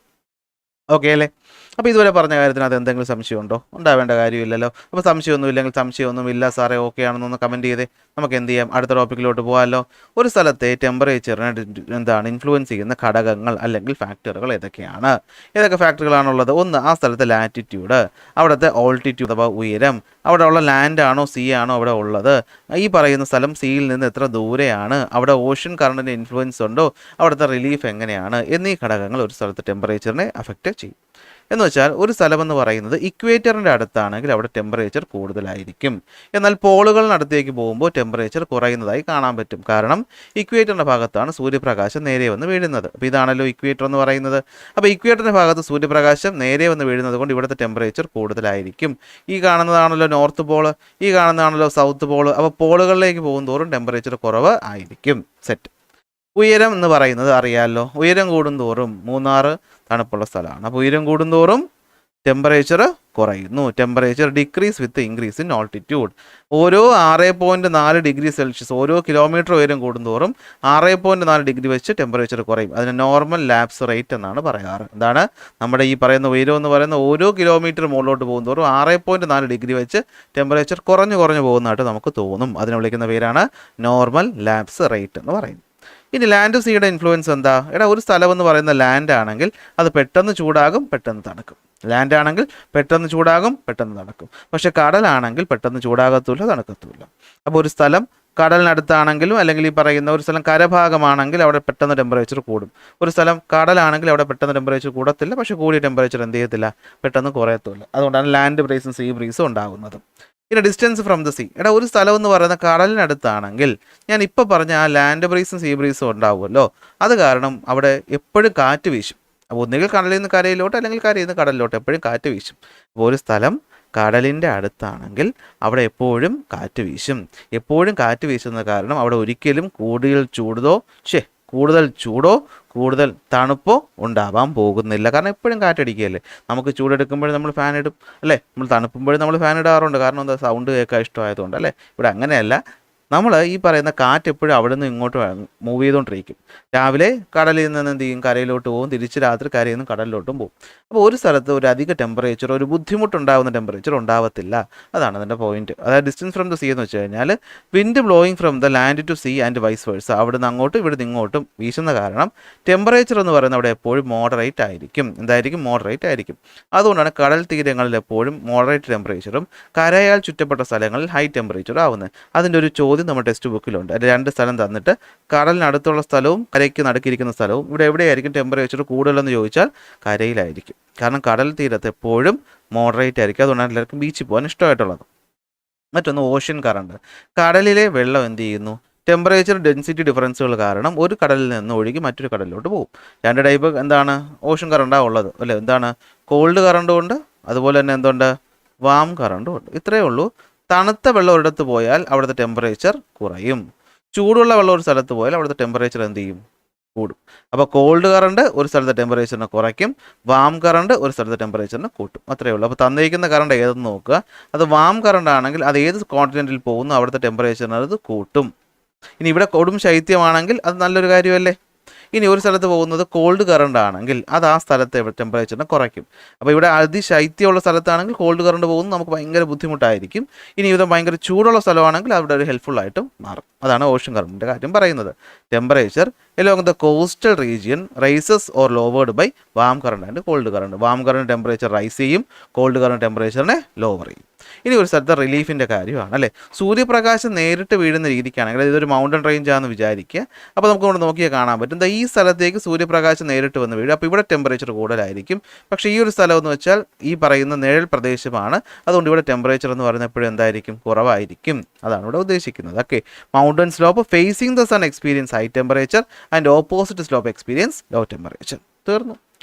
A: ഓക്കെ അല്ലേ? അപ്പോൾ ഇതുവരെ പറഞ്ഞ കാര്യത്തിനകത്ത് എന്തെങ്കിലും സംശയമുണ്ടോ? ഉണ്ടാവേണ്ട കാര്യമില്ലല്ലോ. അപ്പോൾ സംശയമൊന്നുമില്ലെങ്കിൽ സംശയമൊന്നുമില്ല സാറേ ഓക്കെ ആണെന്നൊന്ന് കമൻറ്റ് ചെയ്തേ. നമുക്ക് എന്ത് ചെയ്യാം? അടുത്ത ടോപ്പിക്കിലോട്ട് പോകാമല്ലോ. ഒരു സ്ഥലത്തെ ടെമ്പറേച്ചറിനെ ഇൻഫ്ലുവൻസ് ചെയ്യുന്ന ഘടകങ്ങൾ അല്ലെങ്കിൽ ഫാക്ടറുകൾ ഏതൊക്കെയാണ്? ഏതൊക്കെ ഫാക്ടറുകളാണുള്ളത്? ഒന്ന്, ആ സ്ഥലത്തെ ലാറ്റിറ്റ്യൂഡ്, അവിടുത്തെ ഓൾട്ടിറ്റ്യൂഡ് അഥവാ ഉയരം, അവിടെ ഉള്ള ലാൻഡ് ആണോ സീ ആണോ അവിടെ ഉള്ളത്, ഈ പറയുന്ന സ്ഥലം സീയിൽ നിന്ന് എത്ര ദൂരെയാണ്, അവിടെ ഓഷ്യൻ കറണ്ടിൻ്റെ ഇൻഫ്ലുവൻസ് ഉണ്ടോ, അവിടുത്തെ റിലീഫ് എങ്ങനെയാണ് എന്നീ ഘടകങ്ങൾ ഒരു സ്ഥലത്തെ ടെമ്പറേച്ചറിനെ അഫക്റ്റ് ചെയ്യും. എന്ന് വെച്ചാൽ ഒരു സ്ഥലമെന്ന് പറയുന്നത് ഇക്വേറ്ററിൻ്റെ അടുത്താണെങ്കിൽ അവിടെ ടെമ്പറേച്ചർ കൂടുതലായിരിക്കും. എന്നാൽ പോളുകളിനടുത്തേക്ക് പോകുമ്പോൾ ടെമ്പറേച്ചർ കുറയുന്നതായി കാണാൻ പറ്റും. കാരണം ഇക്വേറ്ററിൻ്റെ ഭാഗത്താണ് സൂര്യപ്രകാശം നേരെ വന്ന് വീഴുന്നത്. അപ്പോൾ ഇതാണല്ലോ ഇക്വേറ്റർ എന്ന് പറയുന്നത്. അപ്പോൾ ഇക്വേറ്ററിൻ്റെ ഭാഗത്ത് സൂര്യപ്രകാശം നേരെ വന്ന് വീഴുന്നത് കൊണ്ട് ഇവിടുത്തെ ടെമ്പറേച്ചർ കൂടുതലായിരിക്കും. ഈ കാണുന്നതാണല്ലോ നോർത്ത് പോള്, ഈ കാണുന്നതാണല്ലോ സൗത്ത് പോള്. അപ്പോൾ പോളുകളിലേക്ക് പോകും തോറും ടെമ്പറേച്ചർ കുറവ് ആയിരിക്കും. സെറ്റ്. ഉയരം എന്ന് പറയുന്നത് അറിയാമല്ലോ. ഉയരം കൂടുന്തോറും മൂന്നാർ തണുപ്പുള്ള സ്ഥലമാണ്. അപ്പോൾ ഉയരം കൂടുന്തോറും ടെമ്പറേച്ചർ കുറയുന്നു. Temperature decrease with increase in altitude. ഓരോ 6.4 ഡിഗ്രി സെൽഷ്യസ്, ഓരോ കിലോമീറ്റർ ഉയരം കൂടുന്തോറും 6.4 ഡിഗ്രി വെച്ച് ടെമ്പറേച്ചർ കുറയും. അതിന് നോർമൽ ലാപ്സ് റേറ്റ് എന്നാണ് പറയാറ്. എന്താണ്? നമ്മുടെ ഈ പറയുന്ന ഉയരം എന്ന് പറയുന്ന ഓരോ കിലോമീറ്റർ മുകളിലോട്ട് പോകുന്തോറും 6.4 ഡിഗ്രി വെച്ച് ടെമ്പറേച്ചർ കുറഞ്ഞു പോകുന്നതായിട്ട് നമുക്ക് തോന്നും. അതിനെ വിളിക്കുന്ന പേരാണ് നോർമൽ ലാപ്സ് റേറ്റ് എന്ന് പറയുന്നത്. ഇനി ലാൻഡ് സീയുടെ ഇൻഫ്ലുവൻസ് എന്താ? ഒരു സ്ഥലം എന്ന് പറയുന്ന ലാൻഡ് ആണെങ്കിൽ അത് പെട്ടെന്ന് ചൂടാകും, പെട്ടെന്ന് തണുക്കും. ലാൻഡ് ആണെങ്കിൽ പെട്ടെന്ന് ചൂടാകും, പെട്ടെന്ന് തണുക്കും. പക്ഷെ കടലാണെങ്കിൽ പെട്ടെന്ന് ചൂടാകത്തുമില്ല, തണുക്കത്തുമില്ല. അപ്പോൾ ഒരു സ്ഥലം കടലിനടുത്താണെങ്കിലും അല്ലെങ്കിൽ ഈ പറയുന്ന ഒരു സ്ഥലം കരഭാഗമാണെങ്കിൽ അവിടെ പെട്ടെന്ന് ടെമ്പറേച്ചർ കൂടും. ഒരു സ്ഥലം കടലാണെങ്കിൽ അവിടെ പെട്ടെന്ന് ടെമ്പറേച്ചർ കൂടത്തില്ല, പക്ഷേ കൂടിയ ടെമ്പറേച്ചർ എന്ത് ചെയ്യത്തില്ല, പെട്ടെന്ന് കുറയത്തുമില്ല. അതുകൊണ്ടാണ് ലാൻഡ് ബ്രീസും സീ ബ്രീസും ഉണ്ടാകുന്നത്. പിന്നെ ഡിസ്റ്റൻസ് ഫ്രം ദ സീ. ഒരു സ്ഥലം എന്ന് പറയുന്ന കടലിനടുത്താണെങ്കിൽ ഞാൻ ഇപ്പോൾ പറഞ്ഞ ആ ലാൻഡ് ബ്രീസും സീ ബ്രീസും ഉണ്ടാവുമല്ലോ, അത് കാരണം അവിടെ എപ്പോഴും കാറ്റ് വീശും. അപ്പോൾ ഒന്നുകിൽ കടലിൽ നിന്ന് കരയിലോട്ട് അല്ലെങ്കിൽ കരയിൽ നിന്ന് കടലിലോട്ട് എപ്പോഴും കാറ്റ് വീശും. അപ്പോൾ ഒരു സ്ഥലം കടലിൻ്റെ അടുത്താണെങ്കിൽ അവിടെ എപ്പോഴും കാറ്റ് വീശും. എപ്പോഴും കാറ്റ് വീശുന്ന കാരണം അവിടെ ഒരിക്കലും കൂടുതൽ ചൂടോ കൂടുതൽ തണുപ്പോ ഉണ്ടാവാൻ പോകുന്നില്ല. കാരണം എപ്പോഴും കാറ്റടിക്കുകയല്ലേ. നമുക്ക് ചൂടെടുക്കുമ്പോഴും നമ്മൾ ഫാൻ ഇടും അല്ലേ, നമ്മൾ തണുപ്പുമ്പോഴും നമ്മൾ ഫാൻ ഇടാറുണ്ട്. കാരണം എന്താ? സൗണ്ട് കേൾക്കാൻ ഇഷ്ടമായതുകൊണ്ട് അല്ലേ. ഇവിടെ അങ്ങനെയല്ല. നമ്മൾ ഈ പറയുന്ന കാറ്റ് എപ്പോഴും അവിടെ നിന്ന് ഇങ്ങോട്ട് മൂവ് ചെയ്തുകൊണ്ടിരിക്കും. രാവിലെ കടലിൽ നിന്ന് എന്ത് ചെയ്യും? കരയിലോട്ട് പോകും. തിരിച്ച് രാത്രി കരയിൽ നിന്ന് കടലിലോട്ടും പോകും. അപ്പോൾ ഒരു സ്ഥലത്ത് ഒരു അധിക ടെമ്പറേച്ചർ, ഒരു ബുദ്ധിമുട്ടുണ്ടാകുന്ന ടെമ്പറേച്ചർ ഉണ്ടാവത്തില്ല. അതാണ് അതിൻ്റെ പോയിന്റ്. അതായത് ഡിസ്റ്റൻസ് ഫ്രം ദ സീ എന്ന് വെച്ച് കഴിഞ്ഞാൽ wind blowing from the land to sea and vice versa. അവിടുന്ന് അങ്ങോട്ടും ഇവിടുന്ന് ഇങ്ങോട്ടും വീശുന്ന കാരണം ടെമ്പറേച്ചർ എന്ന് പറയുന്നത് അവിടെ എപ്പോഴും മോഡറേറ്റ് ആയിരിക്കും. എന്തായിരിക്കും? മോഡറേറ്റ് ആയിരിക്കും. അതുകൊണ്ടാണ് കടൽ തീരങ്ങളിൽ എപ്പോഴും മോഡറേറ്റ് ടെമ്പറേച്ചറും കരയാൽ ചുറ്റപ്പെട്ട സ്ഥലങ്ങളിൽ ഹൈ ടെമ്പറേച്ചറും ആവുന്നത്. അതിൻ്റെ ഒരു ചോദ്യം നമ്മുടെ ടെക്സ്റ്റ് ബുക്കിലുണ്ട്. അത് 2 സ്ഥലം തന്നിട്ട് കടലിനടുത്തുള്ള സ്ഥലവും കരയ്ക്ക് നടുക്കിയിരിക്കുന്ന സ്ഥലവും ഇവിടെ എവിടെയായിരിക്കും ടെമ്പറേച്ചർ കൂടുതലെന്ന് ചോദിച്ചാൽ കരയിലായിരിക്കും. കാരണം കടൽ തീരത്ത് എപ്പോഴും മോഡറേറ്റ് ആയിരിക്കും. അതുകൊണ്ടാണ് എല്ലാവർക്കും ബീച്ചിൽ പോകാൻ ഇഷ്ടമായിട്ടുള്ളത്. മറ്റൊന്ന് ഓഷ്യൻ കറണ്ട്. കടലിലെ വെള്ളം എന്ത് ചെയ്യുന്നു? ടെമ്പറേച്ചർ ഡെൻസിറ്റി ഡിഫറൻസുകൾ കാരണം ഒരു കടലിൽ നിന്ന് ഒഴുകി മറ്റൊരു കടലിലോട്ട് പോകും. 2 ടൈപ്പ് എന്താണ്? ഓഷ്യൻ കറണ്ടാണ് ഉള്ളത് അല്ലേ. എന്താണ്? കോൾഡ് കറണ്ടും ഉണ്ട്, അതുപോലെ തന്നെ എന്തുണ്ട്? വാം കറണ്ടും ഉണ്ട്. ഇത്രയേ ഉള്ളൂ. തണുത്ത വെള്ളം ഒരിടത്ത് പോയാൽ അവിടുത്തെ ടെമ്പറേച്ചർ കുറയും. ചൂടുള്ള വെള്ളം ഒരു സ്ഥലത്ത് പോയാൽ അവിടുത്തെ ടെമ്പറേച്ചർ എന്ത് ചെയ്യും? കൂടും. അപ്പോൾ കോൾഡ് കറണ്ട് ഒരു സ്ഥലത്തെ ടെമ്പറേച്ചറിനെ കുറയ്ക്കും, വാം കറണ്ട് ഒരു സ്ഥലത്തെ ടെമ്പറേച്ചറിനെ കൂട്ടും. അത്രയേ ഉള്ളൂ. അപ്പോൾ തന്നിരിക്കുന്ന കറണ്ട് ഏതെന്ന് നോക്കുക. അത് വാം കറണ്ട് ആണെങ്കിൽ അത് ഏത് കോണ്ടിനെൻറ്റിൽ പോകുന്നു അവിടുത്തെ ടെമ്പറേച്ചറിനെ അത് കൂട്ടും. ഇനി ഇവിടെ കൊടും ശൈത്യമാണെങ്കിൽ അത് നല്ലൊരു കാര്യമല്ലേ. ഇനി ഒരു സ്ഥലത്ത് പോകുന്നത് കോൾഡ് കറണ്ട് ആണെങ്കിൽ അത് ആ സ്ഥലത്തെ ടെമ്പറേച്ചറിനെ കുറയ്ക്കും. അപ്പോൾ ഇവിടെ അതിശൈത്യമുള്ള സ്ഥലത്താണെങ്കിൽ കോൾഡ് കറണ്ട് പോകുന്നത് നമുക്ക് ഭയങ്കര ബുദ്ധിമുട്ടായിരിക്കും. ഇനി ഇത് ഭയങ്കര ചൂടുള്ള സ്ഥലമാണെങ്കിൽ അവിടെ ഒരു ഹെൽപ്ഫുൾ ആയിട്ടും മാറും. അതാണ് ഓഷൻ കറണ്ടിൻ്റെ കാര്യം പറയുന്നത്. Temperature along the coastal region rises or lowered by warm current and cold current. Warm current temperature rise ചെയ്യും, കോൾഡ് കറണ്ട് ടെമ്പറേച്ചറിനെ ലോവർ ചെയ്യും. ഇനി ഒരു സ്ഥലത്ത് റിലീഫിൻ്റെ കാര്യമാണ് അല്ലേ. സൂര്യപ്രകാശം നേരിട്ട് വീഴുന്ന രീതിക്കാണെങ്കിൽ ഇതൊരു മൗണ്ടൻ റേഞ്ച് ആണെന്ന് വിചാരിക്കുക. അപ്പോൾ നമുക്ക് ഇവിടെ നോക്കിയാൽ കാണാൻ പറ്റും ഈ സ്ഥലത്തേക്ക് സൂര്യപ്രകാശം നേരിട്ട് വന്ന് വീഴും. അപ്പോൾ ഇവിടെ ടെമ്പറേച്ചർ കൂടുതലായിരിക്കും. പക്ഷേ ഈ ഒരു സ്ഥലം എന്ന് വെച്ചാൽ ഈ പറയുന്ന നിഴൽ പ്രദേശമാണ്. അതുകൊണ്ട് ഇവിടെ ടെമ്പറേച്ചർ എന്ന് പറയുന്നത് എപ്പോഴും എന്തായിരിക്കും, കുറവായിരിക്കും. അതാണ് ഇവിടെ ഉദ്ദേശിക്കുന്നത്. Okay, mountain slope facing the sun experience high temperature and opposite slope experience low temperature. തീർന്നു.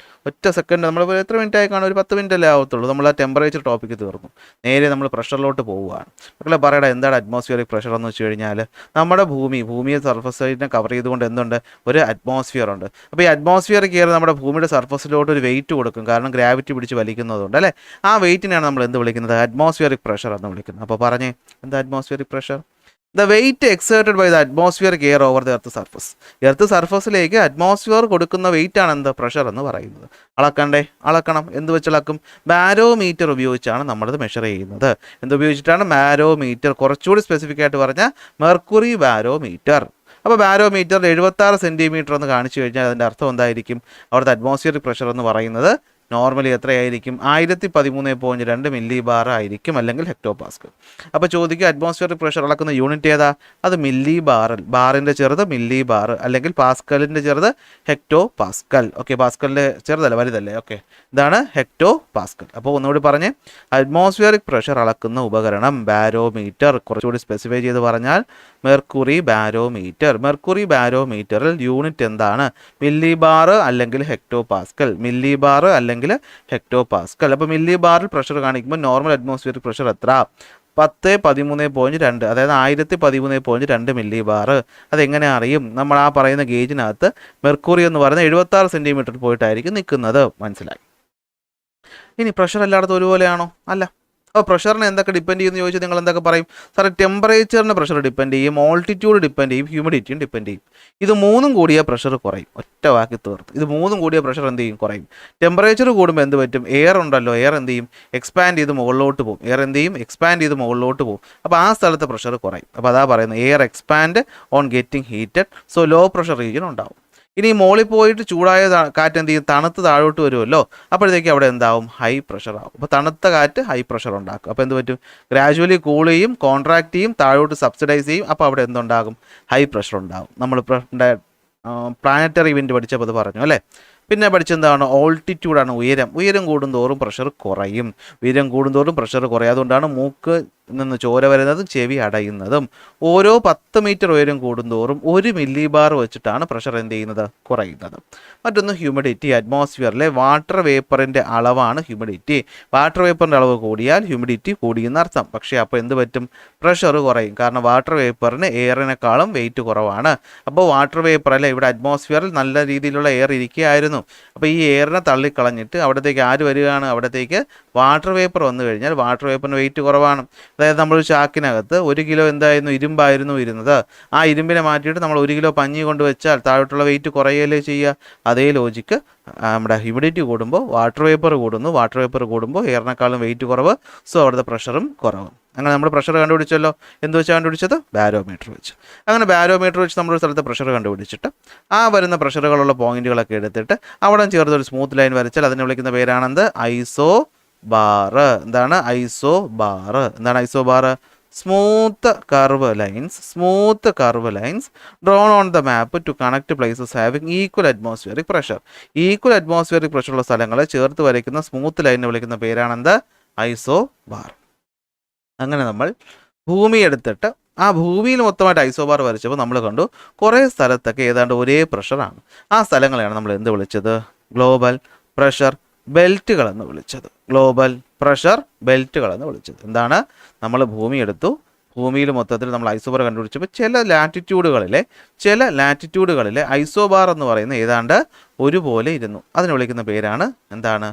A: ഒറ്റ സെക്കൻഡ്. നമ്മൾ എത്ര മിനിറ്റ് ആയി കാണും, ഒരു 10 മിനിറ്റ് അല്ലേ ആവത്തുള്ളൂ. നമ്മൾ ആ ടെമ്പറേച്ചർ ടോപ്പിക്ക് തീർന്നു. നേരെ നമ്മൾ പ്രഷറിലോട്ട് പോവുകയാണ്. മക്കളെ പറയടാ, എന്താണ് അറ്റ്മോസ്ഫിയറിക് പ്രഷർ എന്ന് വെച്ച് കഴിഞ്ഞാൽ നമ്മുടെ ഭൂമിയെ സർഫസിനെ കവർ ചെയ്തുകൊണ്ട് എന്തുണ്ട്, ഒരു അറ്റ്മോസ്ഫിയർ ഉണ്ട്. അപ്പോൾ ഈ അറ്റ്മോസ്ഫിയർ കയറി നമ്മുടെ ഭൂമിയുടെ സർഫസിലോട്ട് ഒരു വെയിറ്റ് കൊടുക്കും, കാരണം ഗ്രാവിറ്റി പിടിച്ച് വലിക്കുന്നതുകൊണ്ട് അല്ലേ. ആ വെയിറ്റിനാണ് നമ്മൾ എന്ത് വിളിക്കുന്നത്, അറ്റ്മോസ്ഫിയറിക് പ്രഷർ എന്ന് വിളിക്കുന്നത്. അപ്പോൾ പറഞ്ഞേ, എന്താ atmospheric pressure? The weight exerted by the atmospheric air over the earth surface. Earth സർഫസിലേക്ക് അറ്റ്മോസ്ഫിയർ കൊടുക്കുന്ന വെയിറ്റ് ആണ് എന്ത്, പ്രഷർ എന്ന് പറയുന്നത്. അളക്കണം. എന്ത് വെച്ച് അളക്കും? ബാരോമീറ്റർ ഉപയോഗിച്ചാണ് നമ്മളത് മെഷർ ചെയ്യുന്നത്. എന്തുപയോഗിച്ചിട്ടാണ്? ബാരോമീറ്റർ. കുറച്ചുകൂടി സ്പെസിഫിക് ആയിട്ട് പറഞ്ഞാൽ മെർക്കുറി ബാരോമീറ്റർ. അപ്പോൾ ബാരോമീറ്റർ 76 സെൻറ്റിമീറ്റർ എന്ന് കാണിച്ചു കഴിഞ്ഞാൽ അതിൻ്റെ അർത്ഥം എന്തായിരിക്കും? അവിടുത്തെ അറ്റ്മോസ്ഫിയറിക് പ്രഷർ എന്ന് പറയുന്നത് നോർമലി എത്രയായിരിക്കും? 1013.2 മില്ലി ബാർ ആയിരിക്കും, അല്ലെങ്കിൽ ഹെക്ടോ പാസ്കൽ. അപ്പോൾ ചോദിക്കുക, അറ്റ്മോസ്ഫിയറിക് പ്രഷർ അളക്കുന്ന യൂണിറ്റ് ഏതാ? അത് മില്ലി ബാറിൽ. ബാറിൻ്റെ ചെറുത് മില്ലി ബാർ, അല്ലെങ്കിൽ പാസ്കലിൻ്റെ ചെറുത് ഹെക്ടോ പാസ്കൽ. ഓക്കെ, പാസ്കലിൻ്റെ ചെറുതല്ല, വലുതല്ലേ? ഓക്കെ, ഇതാണ് ഹെക്ടോ പാസ്കൽ. അപ്പോൾ ഒന്നുകൂടി പറഞ്ഞ്, അറ്റ്മോസ്ഫിയറിക് പ്രഷർ അളക്കുന്ന ഉപകരണം ബാരോമീറ്റർ. കുറച്ചുകൂടി സ്പെസിഫൈ ചെയ്ത് പറഞ്ഞാൽ മെർക്കുറി ബാരോമീറ്റർ. മെർക്കുറി ബാരോമീറ്ററിൽ യൂണിറ്റ് എന്താണ്? മില്ലി ബാർ അല്ലെങ്കിൽ ഹെക്ടോ പാസ്കൽ. മില്ലി ബാർ അല്ലെങ്കിൽ ഹെക്ടോ പാസ്കൽ. അപ്പോൾ മില്ലി ബാറിൽ പ്രഷർ കാണിക്കുമ്പോൾ നോർമൽ അറ്റ്മോസ്ഫിയറിക് പ്രഷർ എത്ര? 1013.2, അതായത് 1013.2 മില്ലി ബാർ. അതെങ്ങനെ അറിയും? നമ്മൾ ആ പറയുന്ന ഗേജിനകത്ത് മെർക്കുറി എന്ന് പറയുന്നത് 76 സെൻറ്റിമീറ്റർ പോയിട്ടായിരിക്കും നിൽക്കുന്നത്. മനസ്സിലായി? ഇനി പ്രഷർ എല്ലായിടത്തും ഒരുപോലെയാണോ? അല്ല. അപ്പോൾ പ്രഷറിനെ എന്തൊക്കെ ഡിപ്പെൻഡ് ചെയ്യുമെന്ന് ചോദിച്ചാൽ നിങ്ങൾ എന്തൊക്കെ പറയും? സാറേ, ടെമ്പറേച്ചറിന് പ്രഷർ ഡിപ്പെൻഡ് ചെയ്യും, ഓൾട്ടിറ്റ്യൂഡ് ഡിപ്പെൻഡ് ചെയ്യും, ഹ്യൂമിഡിറ്റിയും ഡിപ്പെൻഡ് ചെയ്യും. ഇത് മൂന്നും കൂടിയ പ്രഷർ കുറയും. ഒറ്റ വാക്കി തീർത്ത്. ഇത് മൂന്നും കൂടിയ പ്രഷർ എന്ത് ചെയ്യും? കുറയും. ടെമ്പറേച്ചർ കൂടുമ്പോൾ എന്ത് പറ്റും? എയർ ഉണ്ടല്ലോ, എയർ എന്ത് ചെയ്യും? എക്സ്പാൻഡ് ചെയ്ത് മുകളിലോട്ട് പോകും. എയർ എന്ത് ചെയ്യും? എക്സ്പാൻഡ് ചെയ്ത് മുകളിലോട്ട് പോകും. അപ്പോൾ ആ സ്ഥലത്തെ പ്രഷർ കുറയും. അപ്പോൾ അതാ പറയുന്നത്, air expand on getting heated, so low pressure region ഉണ്ടാവും. ഇനി മോളിൽ പോയിട്ട് ചൂടായ കാറ്റ് എന്ത് ചെയ്യും? തണുത്ത് താഴോട്ട് വരുമല്ലോ. അപ്പോഴത്തേക്ക് അവിടെ എന്താവും? ഹൈ പ്രഷർ ആവും. അപ്പോൾ തണുത്ത കാറ്റ് ഹൈ പ്രഷർ ഉണ്ടാക്കും. അപ്പോൾ എന്ത് പറ്റും? ഗ്രാജുവലി കൂൾ ചെയ്യും, കോൺട്രാക്ട് ചെയ്യും, താഴോട്ട് സബ്സിഡൈസ് ചെയ്യും. അപ്പോൾ അവിടെ എന്തുണ്ടാകും? ഹൈ പ്രഷർ ഉണ്ടാകും. നമ്മൾ പ്ലാനറ്ററി വിൻഡ് പഠിച്ചപ്പോൾ അത് പറഞ്ഞു അല്ലേ. പിന്നെ പഠിച്ചെന്താണ്? ഓൾട്ടിറ്റ്യൂഡാണ്, ഉയരം. ഉയരം കൂടുന്തോറും പ്രഷർ കുറയും. ഉയരം കൂടുന്തോറും പ്രഷർ കുറയും. അതുകൊണ്ടാണ് മൂക്ക് നിന്ന് ചോര വരുന്നതും ചെവി അടയുന്നതും. ഓരോ 10 മീറ്റർ ഉയരം കൂടുന്തോറും 1 മില്ലി ബാർ വെച്ചിട്ടാണ് പ്രഷർ എന്ത് ചെയ്യുന്നത്? കുറയുന്നത്. മറ്റൊന്ന് ഹ്യൂമിഡിറ്റി. അറ്റ്മോസ്ഫിയറിലെ വാട്ടർ വേപ്പറിൻ്റെ അളവാണ് ഹ്യൂമിഡിറ്റി. വാട്ടർ വേപ്പറിൻ്റെ അളവ് കൂടിയാൽ ഹ്യൂമിഡിറ്റി കൂടിയെന്ന് അർത്ഥം. പക്ഷേ അപ്പോൾ എന്ത് പറ്റും? പ്രഷർ കുറയും. കാരണം വാട്ടർ വേപ്പറിന് എയറിനേക്കാളും വെയിറ്റ് കുറവാണ്. അപ്പോൾ വാട്ടർ വേപ്പർ അല്ല, ഇവിടെ അറ്റ്മോസ്ഫിയറിൽ നല്ല രീതിയിലുള്ള എയർ ഇരിക്കുകയായിരുന്നു. അപ്പോൾ ഈ എയറിനെ തള്ളിക്കളഞ്ഞിട്ട് അവിടത്തേക്ക് ആര് വരികയാണ്? അവിടത്തേക്ക് വാട്ടർ വേപ്പർ വന്നു കഴിഞ്ഞാൽ വാട്ടർ വേപ്പറിന് വെയിറ്റ് കുറവാണ്. അതായത് നമ്മൾ ചാക്കിനകത്ത് 1 കിലോ എന്തായിരുന്നു? ഇരുമ്പായിരുന്നു ഇരുന്നത്. ആ ഇരുമ്പിനെ മാറ്റിയിട്ട് നമ്മൾ 1 കിലോ പഞ്ഞി കൊണ്ട് വെച്ചാൽ താഴോട്ടുള്ള വെയിറ്റ് കുറയല്ലേ ചെയ്യുക. അതേ ലോജിക്ക് നമ്മുടെ ഹ്യൂമിഡിറ്റി കൂടുമ്പോൾ വാട്ടർ വേപ്പർ കൂടുന്നു. വാട്ടർ വേപ്പർ കൂടുമ്പോൾ എയറിനേക്കാളും വെയിറ്റ് കുറവ്, സോ അവിടുത്തെ പ്രഷറും കുറവ്. അങ്ങനെ നമ്മൾ പ്രഷർ കണ്ടുപിടിച്ചല്ലോ. എന്ത് വെച്ചാൽ കണ്ടുപിടിച്ചത്? ബാരോമീറ്റർ വെച്ച്. അങ്ങനെ ബാരോമീറ്റർ വെച്ച് നമ്മളൊരു സ്ഥലത്തെ പ്രഷർ കണ്ടുപിടിച്ചിട്ട് ആ വരുന്ന പ്രഷറുകളുള്ള പോയിന്റുകളൊക്കെ എടുത്തിട്ട് അവിടെ ചേർത്ത് ഒരു സ്മൂത്ത് ലൈൻ വരച്ചാൽ അതിനെ വിളിക്കുന്ന പേരാണെന്ത്? ഐസോ ബാർ. എന്താണ് ഐസോ ബാർ? എന്താണ് isobar? Smooth curve lines drawn on the map to connect places having equal atmospheric pressure. Equal atmospheric പ്രഷറുള്ള സ്ഥലങ്ങളെ ചേർത്ത് വരയ്ക്കുന്ന സ്മൂത്ത് ലൈനിനെ വിളിക്കുന്ന പേരാണെന്ത്? ഐസോ ബാർ. അങ്ങനെ നമ്മൾ ഭൂമി എടുത്തിട്ട് ആ ഭൂമിയിൽ മൊത്തമായിട്ട് ഐസോബാർ വരച്ചപ്പോൾ നമ്മൾ കണ്ടു കുറേ സ്ഥലത്തൊക്കെ ഏതാണ്ട് ഒരേ പ്രഷറാണ്. ആ സ്ഥലങ്ങളെയാണ് നമ്മൾ എന്ത് വിളിച്ചത്? ഗ്ലോബൽ പ്രഷർ ബെൽറ്റുകളെന്ന് വിളിച്ചത്. ഗ്ലോബൽ പ്രഷർ ബെൽറ്റുകളെന്ന് വിളിച്ചത്. എന്താണ്? നമ്മൾ ഭൂമി എടുത്തു, ഭൂമിയിൽ മൊത്തത്തിൽ നമ്മൾ ഐസോബാർ കണ്ടുപിടിച്ചപ്പോൾ ചില ലാറ്റിറ്റ്യൂഡുകളിലെ ഐസോബാർ എന്ന് പറയുന്ന ഏതാണ്ട് ഒരുപോലെ ഇരുന്നു. അതിന് വിളിക്കുന്ന പേരാണ് എന്താണ്?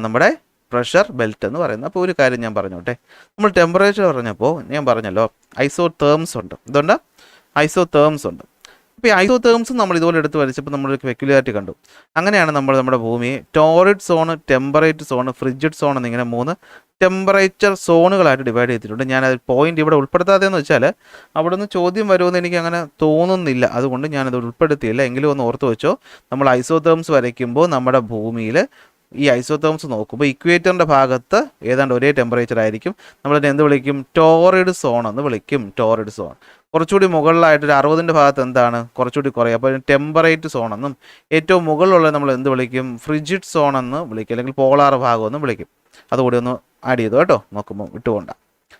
A: നമ്മുടെ പ്രഷർ ബെൽറ്റ് എന്ന് പറയുന്നത്. അപ്പോൾ ഒരു കാര്യം ഞാൻ പറഞ്ഞോട്ടെ, നമ്മൾ ടെമ്പറേച്ചർ പറഞ്ഞപ്പോൾ ഞാൻ പറഞ്ഞല്ലോ ഐസോതേർംസ് ഉണ്ട്. ഇതുണ്ട് ഐസോതേർംസ് ഉണ്ട്. അപ്പോൾ ഈ ഐസോതേംസ് നമ്മൾ ഇതുപോലെ എടുത്ത് വരച്ചപ്പോൾ നമ്മളൊരു പെക്യുലാരിറ്റി കണ്ടു. അങ്ങനെയാണ് നമ്മൾ നമ്മുടെ ഭൂമിയെ torrid zone, temperate zone, frigid zone എന്നിങ്ങനെ 3 ടെമ്പറേച്ചർ സോണുകളായിട്ട് ഡിവൈഡ് ചെയ്തിട്ടുണ്ട്. ഞാൻ അത് പോയിന്റ് ഇവിടെ ഉൾപ്പെടുത്താതെന്ന് വെച്ചാൽ അവിടെ നിന്ന് ചോദ്യം വരുമെന്ന് എനിക്ക് അങ്ങനെ തോന്നുന്നില്ല, അതുകൊണ്ട് ഞാനത് ഉൾപ്പെടുത്തിയില്ല. എങ്കിലും ഒന്ന് ഓർത്ത് വെച്ചോ, നമ്മൾ ഐസോതേംസ് വരയ്ക്കുമ്പോൾ നമ്മുടെ ഭൂമിയിൽ ഈ ഐസോതേംസ് നോക്കുമ്പോൾ ഇക്വേറ്ററിൻ്റെ ഭാഗത്ത് ഏതാണ്ട് ഒരേ ടെമ്പറേച്ചർ ആയിരിക്കും. നമ്മളതിനെ എന്ത് വിളിക്കും? ടോറിഡ് സോൺ എന്ന് വിളിക്കും. ടോറിഡ് സോൺ കുറച്ചുകൂടി മുകളിലായിട്ട് ഒരു 60ൻ്റെ ഭാഗത്ത് എന്താണ് കുറച്ചുകൂടി കുറയും, അപ്പോൾ ടെമ്പറേറ്റ് സോൺ എന്നും. ഏറ്റവും മുകളിലുള്ള നമ്മൾ എന്ത് വിളിക്കും? ഫ്രിജിഡ് സോൺ എന്ന് വിളിക്കും, അല്ലെങ്കിൽ പോളാർ ഭാഗം എന്നും വിളിക്കും. അതുകൂടി ഒന്ന് ആഡ് ചെയ്തു കേട്ടോ, നോക്കുമ്പോൾ വിട്ടുകൊണ്ട.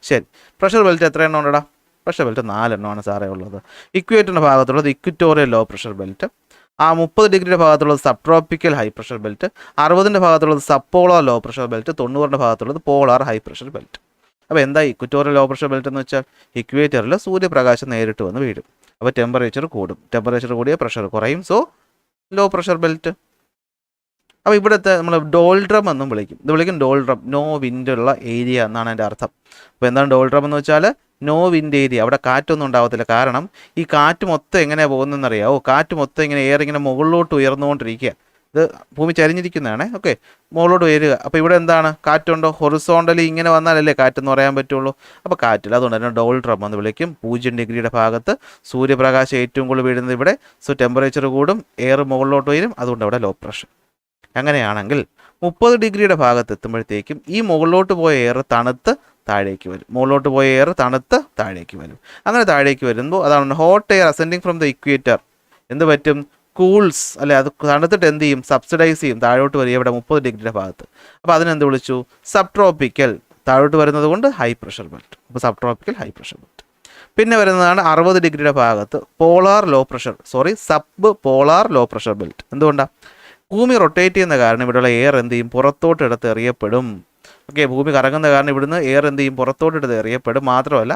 A: ശരി, പ്രഷർ ബെൽറ്റ് എത്ര എണ്ണം ഉണ്ടടാ? പ്രഷർ ബെൽറ്റ് 4 എണ്ണമാണ് സാറേ ഉള്ളത്. ഇക്വേറ്ററിൻ്റെ ഭാഗത്തുള്ളത് ഇക്വറ്റോറിയൽ ലോ പ്രഷർ ബെൽറ്റ്, ആ 30 ഡിഗ്രിയുടെ ഭാഗത്തുള്ളത് sub tropical high pressure belt, 60ൻ്റെ ഭാഗത്തുള്ളത് sub polar low pressure belt, 90ൻ്റെ ഭാഗത്തുള്ളത് പോളാർ ഹൈ പ്രഷർ ബെൽറ്റ്. അപ്പോൾ എന്താ ഇക്വറ്റോറിയൽ ലോ പ്രഷർ ബെൽറ്റ് എന്ന് വെച്ചാൽ ഇക്വേറ്ററിൽ സൂര്യപ്രകാശം നേരിട്ട് വന്ന് വീഴും, അപ്പോൾ ടെമ്പറേച്ചർ കൂടും. ടെമ്പറേച്ചർ കൂടിയ പ്രഷർ കുറയും, സോ ലോ പ്രഷർ ബെൽറ്റ്. അപ്പോൾ ഇവിടുത്തെ നമ്മൾ ഡോൾഡ്രം എന്നും വിളിക്കും. ഇത് വിളിക്കും ഡോൾഡ്രം, നോ വിൻഡുള്ള ഏരിയ എന്നാണ് എൻ്റെ അർത്ഥം. അപ്പോൾ എന്താണ് ഡോൾഡ്രം എന്ന് വെച്ചാൽ? നോ വിൻഡ് ഏരിയ, അവിടെ കാറ്റൊന്നും ഉണ്ടാകത്തില്ല. കാരണം ഈ കാറ്റ് മൊത്തം എങ്ങനെയാണ് പോകുന്നതെന്നറിയാമോ? കാറ്റ് മൊത്തം ഇങ്ങനെ എയർ ഇങ്ങനെ മുകളിലോട്ട് ഉയർന്നുകൊണ്ടിരിക്കുക. ഇത് ഭൂമി ചരിഞ്ഞിരിക്കുന്നതാണ്, ഓക്കെ, മുകളിലോട്ട് ഉയരുക. അപ്പോൾ ഇവിടെ എന്താണ്? കാറ്റുണ്ടോ? ഹൊറിസോണ്ടലി ഇങ്ങനെ വന്നാലല്ലേ കാറ്റെന്ന് പറയാൻ പറ്റുള്ളൂ. അപ്പോൾ കാറ്റില്ല, അതുകൊണ്ട് തന്നെ ഡോൾഡ്രം എന്ന് വിളിക്കും. 0 ഡിഗ്രിയുടെ ഭാഗത്ത് സൂര്യപ്രകാശം ഏറ്റവും കൂടുതൽ വീഴുന്നത് ഇവിടെ, സോ ടെമ്പറേച്ചർ കൂടും, എയർ മുകളിലോട്ട് ഉയരും, അതുകൊണ്ട് അവിടെ ലോ പ്രഷർ. അങ്ങനെയാണെങ്കിൽ 30 ഡിഗ്രിയുടെ ഭാഗത്ത് എത്തുമ്പോഴത്തേക്കും ഈ മുകളിലോട്ട് പോയ എയർ തണുത്ത് താഴേക്ക് വരും, മുകളിലോട്ട് പോയ എയർ തണുത്ത് താഴേക്ക് വരും. അങ്ങനെ താഴേക്ക് വരുമ്പോൾ അതാണ് hot air ascending from the equator എന്ത് പറ്റും? കൂൾസ്, അല്ലെ, അത് തണുത്തിട്ട് എന്ത് ചെയ്യും? സബ്സിഡൈസ് ചെയ്യും, താഴോട്ട് വരിക ഇവിടെ 30 ഡിഗ്രിയുടെ ഭാഗത്ത്. അപ്പോൾ അതിനെന്ത് വിളിച്ചു? സബ് ട്രോപ്പിക്കൽ, താഴോട്ട് വരുന്നത് കൊണ്ട് ഹൈ പ്രഷർ ബെൽറ്റ്. അപ്പോൾ sub tropical high pressure belt. പിന്നെ വരുന്നതാണ് 60 ഡിഗ്രിയുടെ ഭാഗത്ത് polar low pressure, sub polar low pressure belt. എന്തുകൊണ്ടാണ്? ഭൂമി റൊട്ടേറ്റ് ചെയ്യുന്ന കാരണം ഇവിടെയുള്ള എയർ എന്ത് ചെയ്യും? പുറത്തോട്ട് എടുത്ത് എറിയപ്പെടും. ഓക്കെ, ഭൂമി കറങ്ങുന്ന കാരണം ഇവിടുന്ന് എയർ എന്ത് ചെയ്യും? പുറത്തോട്ട് എടുത്ത് എറിയപ്പെടും. മാത്രമല്ല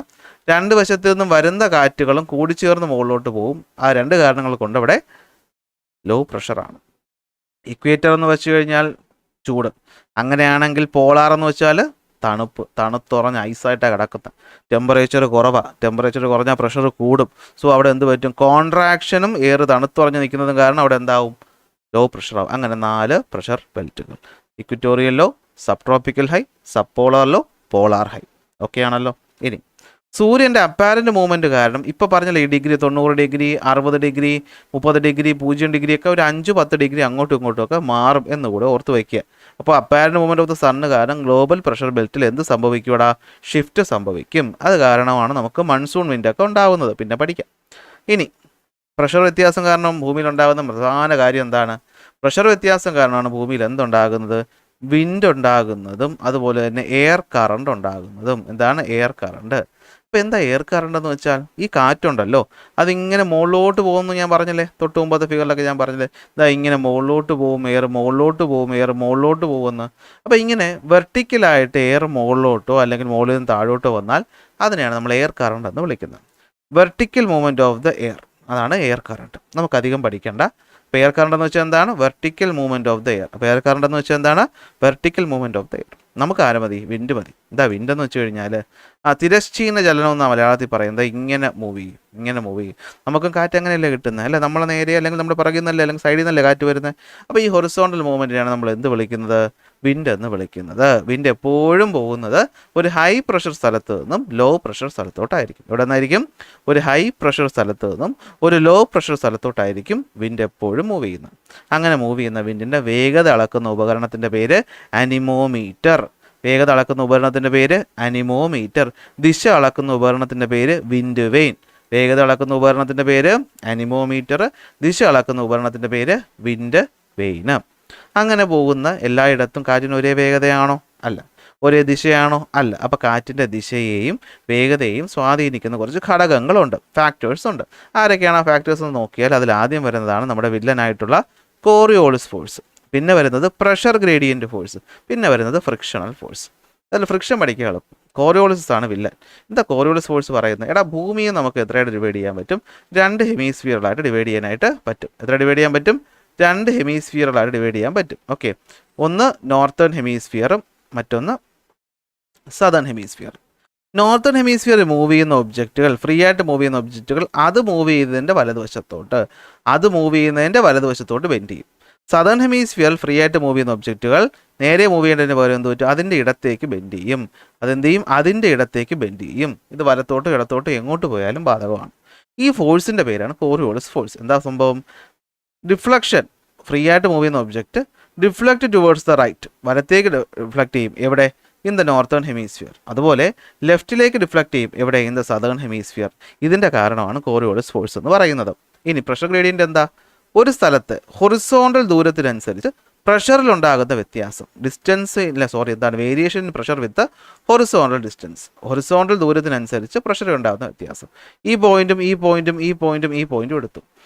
A: 2 വശത്തു നിന്നും വരുന്ന കാറ്റുകളും കൂടിച്ചേർന്ന് മുകളിലോട്ട് പോകും. ആ 2 കാരണങ്ങൾ കൊണ്ട് അവിടെ ലോ പ്രഷറാണ്. ഇക്വേറ്റർ എന്ന് വെച്ച് കഴിഞ്ഞാൽ ചൂട്, അങ്ങനെയാണെങ്കിൽ പോളാർ എന്ന് വെച്ചാൽ തണുപ്പ്, തണുത്തുറഞ്ഞ ഐസായിട്ടാണ് കിടക്കുന്നത്. ടെമ്പറേച്ചർ കുറവാണ്, ടെമ്പറേച്ചർ കുറഞ്ഞാൽ പ്രഷർ കൂടും. സോ അവിടെ എന്ത് പറ്റും? കോൺട്രാക്ഷനും എയർ തണുത്തുറഞ്ഞ് നിൽക്കുന്നതും കാരണം അവിടെ എന്താവും? ലോ പ്രഷറാവും. അങ്ങനെ 4 പ്രഷർ ബെൽറ്റുകൾ: equatorial low, sub tropical high, sub polar low, polar high. Okay ആണല്ലോ. ഇനി സൂര്യൻ്റെ അപ്പാരൻറ്റ് മൂവ്മെൻറ്റ് കാരണം ഇപ്പോൾ പറഞ്ഞല്ലോ ഈ degree 90 degree, 60 degree, 30 degree, 0 degree ഒക്കെ ഒരു 5-10 ഡിഗ്രി അങ്ങോട്ടും ഇങ്ങോട്ടും ഒക്കെ മാറും എന്നുകൂടെ ഓർത്ത് വയ്ക്കുക. അപ്പോൾ apparent movement of the sun കാരണം ഗ്ലോബൽ പ്രഷർ ബെൽറ്റിൽ എന്ത് സംഭവിക്കൂടാ? ഷിഫ്റ്റ് സംഭവിക്കും. അത് കാരണമാണ് നമുക്ക് മൺസൂൺ വിൻഡൊക്കെ ഉണ്ടാകുന്നത്. പിന്നെ പഠിക്കാം. ഇനി പ്രഷർ വ്യത്യാസം കാരണം ഭൂമിയിൽ ഉണ്ടാകുന്ന പ്രധാന കാര്യം എന്താണ്? പ്രഷർ വ്യത്യാസം കാരണമാണ് ഭൂമിയിൽ എന്തുണ്ടാകുന്നത്? വിൻഡ് ഉണ്ടാകുന്നതും അതുപോലെ തന്നെ എയർ കറണ്ട് ഉണ്ടാകുന്നതും. എന്താണ് എയർ കറണ്ട്? അപ്പോൾ എന്താ എയർ കറണ്ട് എന്ന് വെച്ചാൽ ഈ കാറ്റുണ്ടല്ലോ അതിങ്ങനെ മുകളിലോട്ട് പോകുമെന്ന് ഞാൻ പറഞ്ഞില്ലേ, തൊട്ട് മുമ്പത്തെ ഫിഗറിലൊക്കെ ഞാൻ പറഞ്ഞില്ലേ, ഇതാ ഇങ്ങനെ മുകളിലോട്ട് പോകും എയർ, മുകളിലോട്ട് പോകും എയർ, മുകളിലോട്ട് പോകുമെന്ന്. അപ്പോൾ ഇങ്ങനെ വെർട്ടിക്കലായിട്ട് എയർ മുകളിലോട്ടോ അല്ലെങ്കിൽ മുകളിൽ നിന്ന് താഴോട്ടോ വന്നാൽ അതിനെയാണ് നമ്മൾ എയർ കറണ്ട് എന്ന് വിളിക്കുന്നത്. Vertical movement of the air, അതാണ് എയർ കറണ്ട്. നമുക്കധികം പഠിക്കേണ്ട. അപ്പോൾ എയർ കറണ്ട് എന്ന് വെച്ചാൽ എന്താണ്? Vertical movement of the air. അപ്പോൾ എയർ കറണ്ട് എന്ന് വെച്ചാൽ എന്താണ്? Vertical movement of the air. നമുക്ക് ആരെ മതി? വിൻഡ് മതി. എന്താ വിൻഡ് എന്ന് വെച്ച് കഴിഞ്ഞാൽ തിരശ്ചീന ചലനം എന്നാണ് മലയാളത്തിൽ പറയുന്നത്. ഇങ്ങനെ മൂവ് ചെയ്യും, ഇങ്ങനെ മൂവ് ചെയ്യും. നമുക്കും കാറ്റ് അങ്ങനെയല്ലേ കിട്ടുന്നത്, അല്ലേ? നമ്മളെ നേരെ അല്ലെങ്കിൽ നമ്മുടെ പുറകിൽ നിന്നല്ലേ അല്ലെങ്കിൽ സൈഡിൽ നിന്നല്ലേ കാറ്റ് വരുന്നത്. അപ്പോൾ ഈ ഹൊറിസോണ്ടൽ മൂവ്മെൻറ്റിനാണ് നമ്മൾ എന്ത് വിളിക്കുന്നത്? വിൻഡ് എന്ന് വിളിക്കുന്നത്. വിൻഡ് എപ്പോഴും പോകുന്നത് ഒരു ഹൈ പ്രഷർ സ്ഥലത്ത് നിന്നും ലോ പ്രഷർ സ്ഥലത്തോട്ടായിരിക്കും. എവിടെ നിന്നായിരിക്കും? ഒരു ഹൈ പ്രഷർ സ്ഥലത്ത് നിന്നും ഒരു ലോ പ്രഷർ സ്ഥലത്തോട്ടായിരിക്കും വിൻഡ് എപ്പോഴും മൂവ് ചെയ്യുന്നത്. അങ്ങനെ മൂവ് ചെയ്യുന്ന വിൻഡിൻ്റെ വേഗത അളക്കുന്ന ഉപകരണത്തിൻ്റെ പേര് അനിമോമീറ്റർ. വേഗത അളക്കുന്ന ഉപകരണത്തിൻ്റെ പേര് അനിമോമീറ്റർ. ദിശ അളക്കുന്ന ഉപകരണത്തിൻ്റെ പേര് വിൻഡ് വെയിൻ. വേഗത അളക്കുന്ന ഉപകരണത്തിൻ്റെ പേര് അനിമോമീറ്റർ, ദിശ അളക്കുന്ന ഉപകരണത്തിൻ്റെ പേര് വിൻഡ് വെയിന്. അങ്ങനെ പോകുന്ന എല്ലായിടത്തും കാറ്റിന് ഒരേ വേഗതയാണോ? അല്ല. ഒരേ ദിശയാണോ? അല്ല. അപ്പോൾ കാറ്റിൻ്റെ ദിശയെയും വേഗതയെയും സ്വാധീനിക്കുന്ന കുറച്ച് ഘടകങ്ങളുണ്ട്, ഫാക്ടേഴ്സ് ഉണ്ട്. ആരൊക്കെയാണ് ആ ഫാക്ടേഴ്സ് എന്ന് നോക്കിയാൽ അതിൽ ആദ്യം വരുന്നതാണ് നമ്മുടെ വില്ലനായിട്ടുള്ള കോറിയോളിസ് ഫോഴ്സ്. പിന്നെ വരുന്നത് പ്രഷർ ഗ്രേഡിയൻറ്റ് ഫോഴ്സ്. പിന്നെ വരുന്നത് ഫ്രിക്ഷണൽ ഫോഴ്സ്. അതിൽ ഫ്രിക്ഷൻ പഠിക്കുക എളുപ്പം. കോറിയോളിസ് ആണ് വില്ലൻ. എന്താ കോറിയോളിസ് ഫോഴ്സ് പറയുന്നത്? എടാ, ഭൂമിയെ നമുക്ക് എത്രയായിട്ട് ഡിവൈഡ് ചെയ്യാൻ പറ്റും? 2 ഹെമിസ്ഫിയറുകളായിട്ട് ഡിവൈഡ് ചെയ്യാനായിട്ട് പറ്റും. എത്ര ഡിവൈഡ് ചെയ്യാൻ പറ്റും? 2 ഹെമിസ്ഫിയറുകളായിട്ട് ഡിവൈഡ് ചെയ്യാൻ പറ്റും. ഓക്കെ, ഒന്ന് നോർത്തേൺ ഹെമിസ്ഫിയറും മറ്റൊന്ന് southern hemisphere. Northern hemisphere move ചെയ്യുന്ന ഒബ്ജക്റ്റുകൾ, ഫ്രീ ആയിട്ട് മൂവ് ചെയ്യുന്ന ഒബ്ജക്റ്റുകൾ അത് മൂവ് ചെയ്തതിൻ്റെ വലതുവശത്തോട്ട്, അത് മൂവ് ചെയ്യുന്നതിൻ്റെ വലതുവശത്തോട്ട് ബെൻഡ് ചെയ്യും. സദേൺ ഹെമിസ്ഫിയർ ഫ്രീ ആയിട്ട് മൂവ് ചെയ്യുന്ന ഒബ്ജക്റ്റുകൾ നേരെ മൂവ് ചെയ്യേണ്ടതിന് പകരം എന്ത് പറ്റും, അതിൻ്റെ ഇടത്തേക്ക് ബെൻഡ് ചെയ്യും. അതെന്ത് ചെയ്യും, അതിൻ്റെ ഇടത്തേക്ക് ബെൻഡ് ചെയ്യും. ഇത് വലത്തോട്ടും ഇടത്തോട്ടും എങ്ങോട്ട് പോയാലും ബാധകമാണ്. ഈ ഫോഴ്സിൻ്റെ പേരാണ് കോറിയോളിസ് ഫോഴ്സ്. എന്താ സംഭവം, ഡിഫ്ലക്ഷൻ, ഫ്രീ ആയിട്ട് മൂവ് ചെയ്യുന്ന object deflect towards the right, വലത്തേക്ക് ഡിഫ്ലക്റ്റ് ചെയ്യും. എവിടെ, ഇൻ ദ നോർത്തേൺ ഹെമിസ്ഫിയർ. അതുപോലെ ലെഫ്റ്റിലേക്ക് ഡിഫ്ലക്റ്റ് ചെയ്യും. എവിടെ, ഇൻ ദ സദേൺ ഹെമിസ്ഫിയർ. ഇതിൻ്റെ കാരണമാണ് കോറിയോളിസ് ഫോഴ്സ് എന്ന് പറയുന്നത്. ഇനി പ്രഷർ ഗ്രേഡിയൻ്റ് എന്താ, ഒരു സ്ഥലത്ത് ഹൊറിസോണ്ടൽ ദൂരത്തിനനുസരിച്ച് പ്രഷറിലുണ്ടാകുന്ന വ്യത്യാസം, variation in pressure with horizontal distance. Horizontal ദൂരത്തിനനുസരിച്ച് പ്രഷറിലുണ്ടാകുന്ന വ്യത്യാസം. ഈ പോയിന്റും ഈ പോയിന്റും ഈ പോയിന്റും ഈ പോയിന്റും എടുത്തു.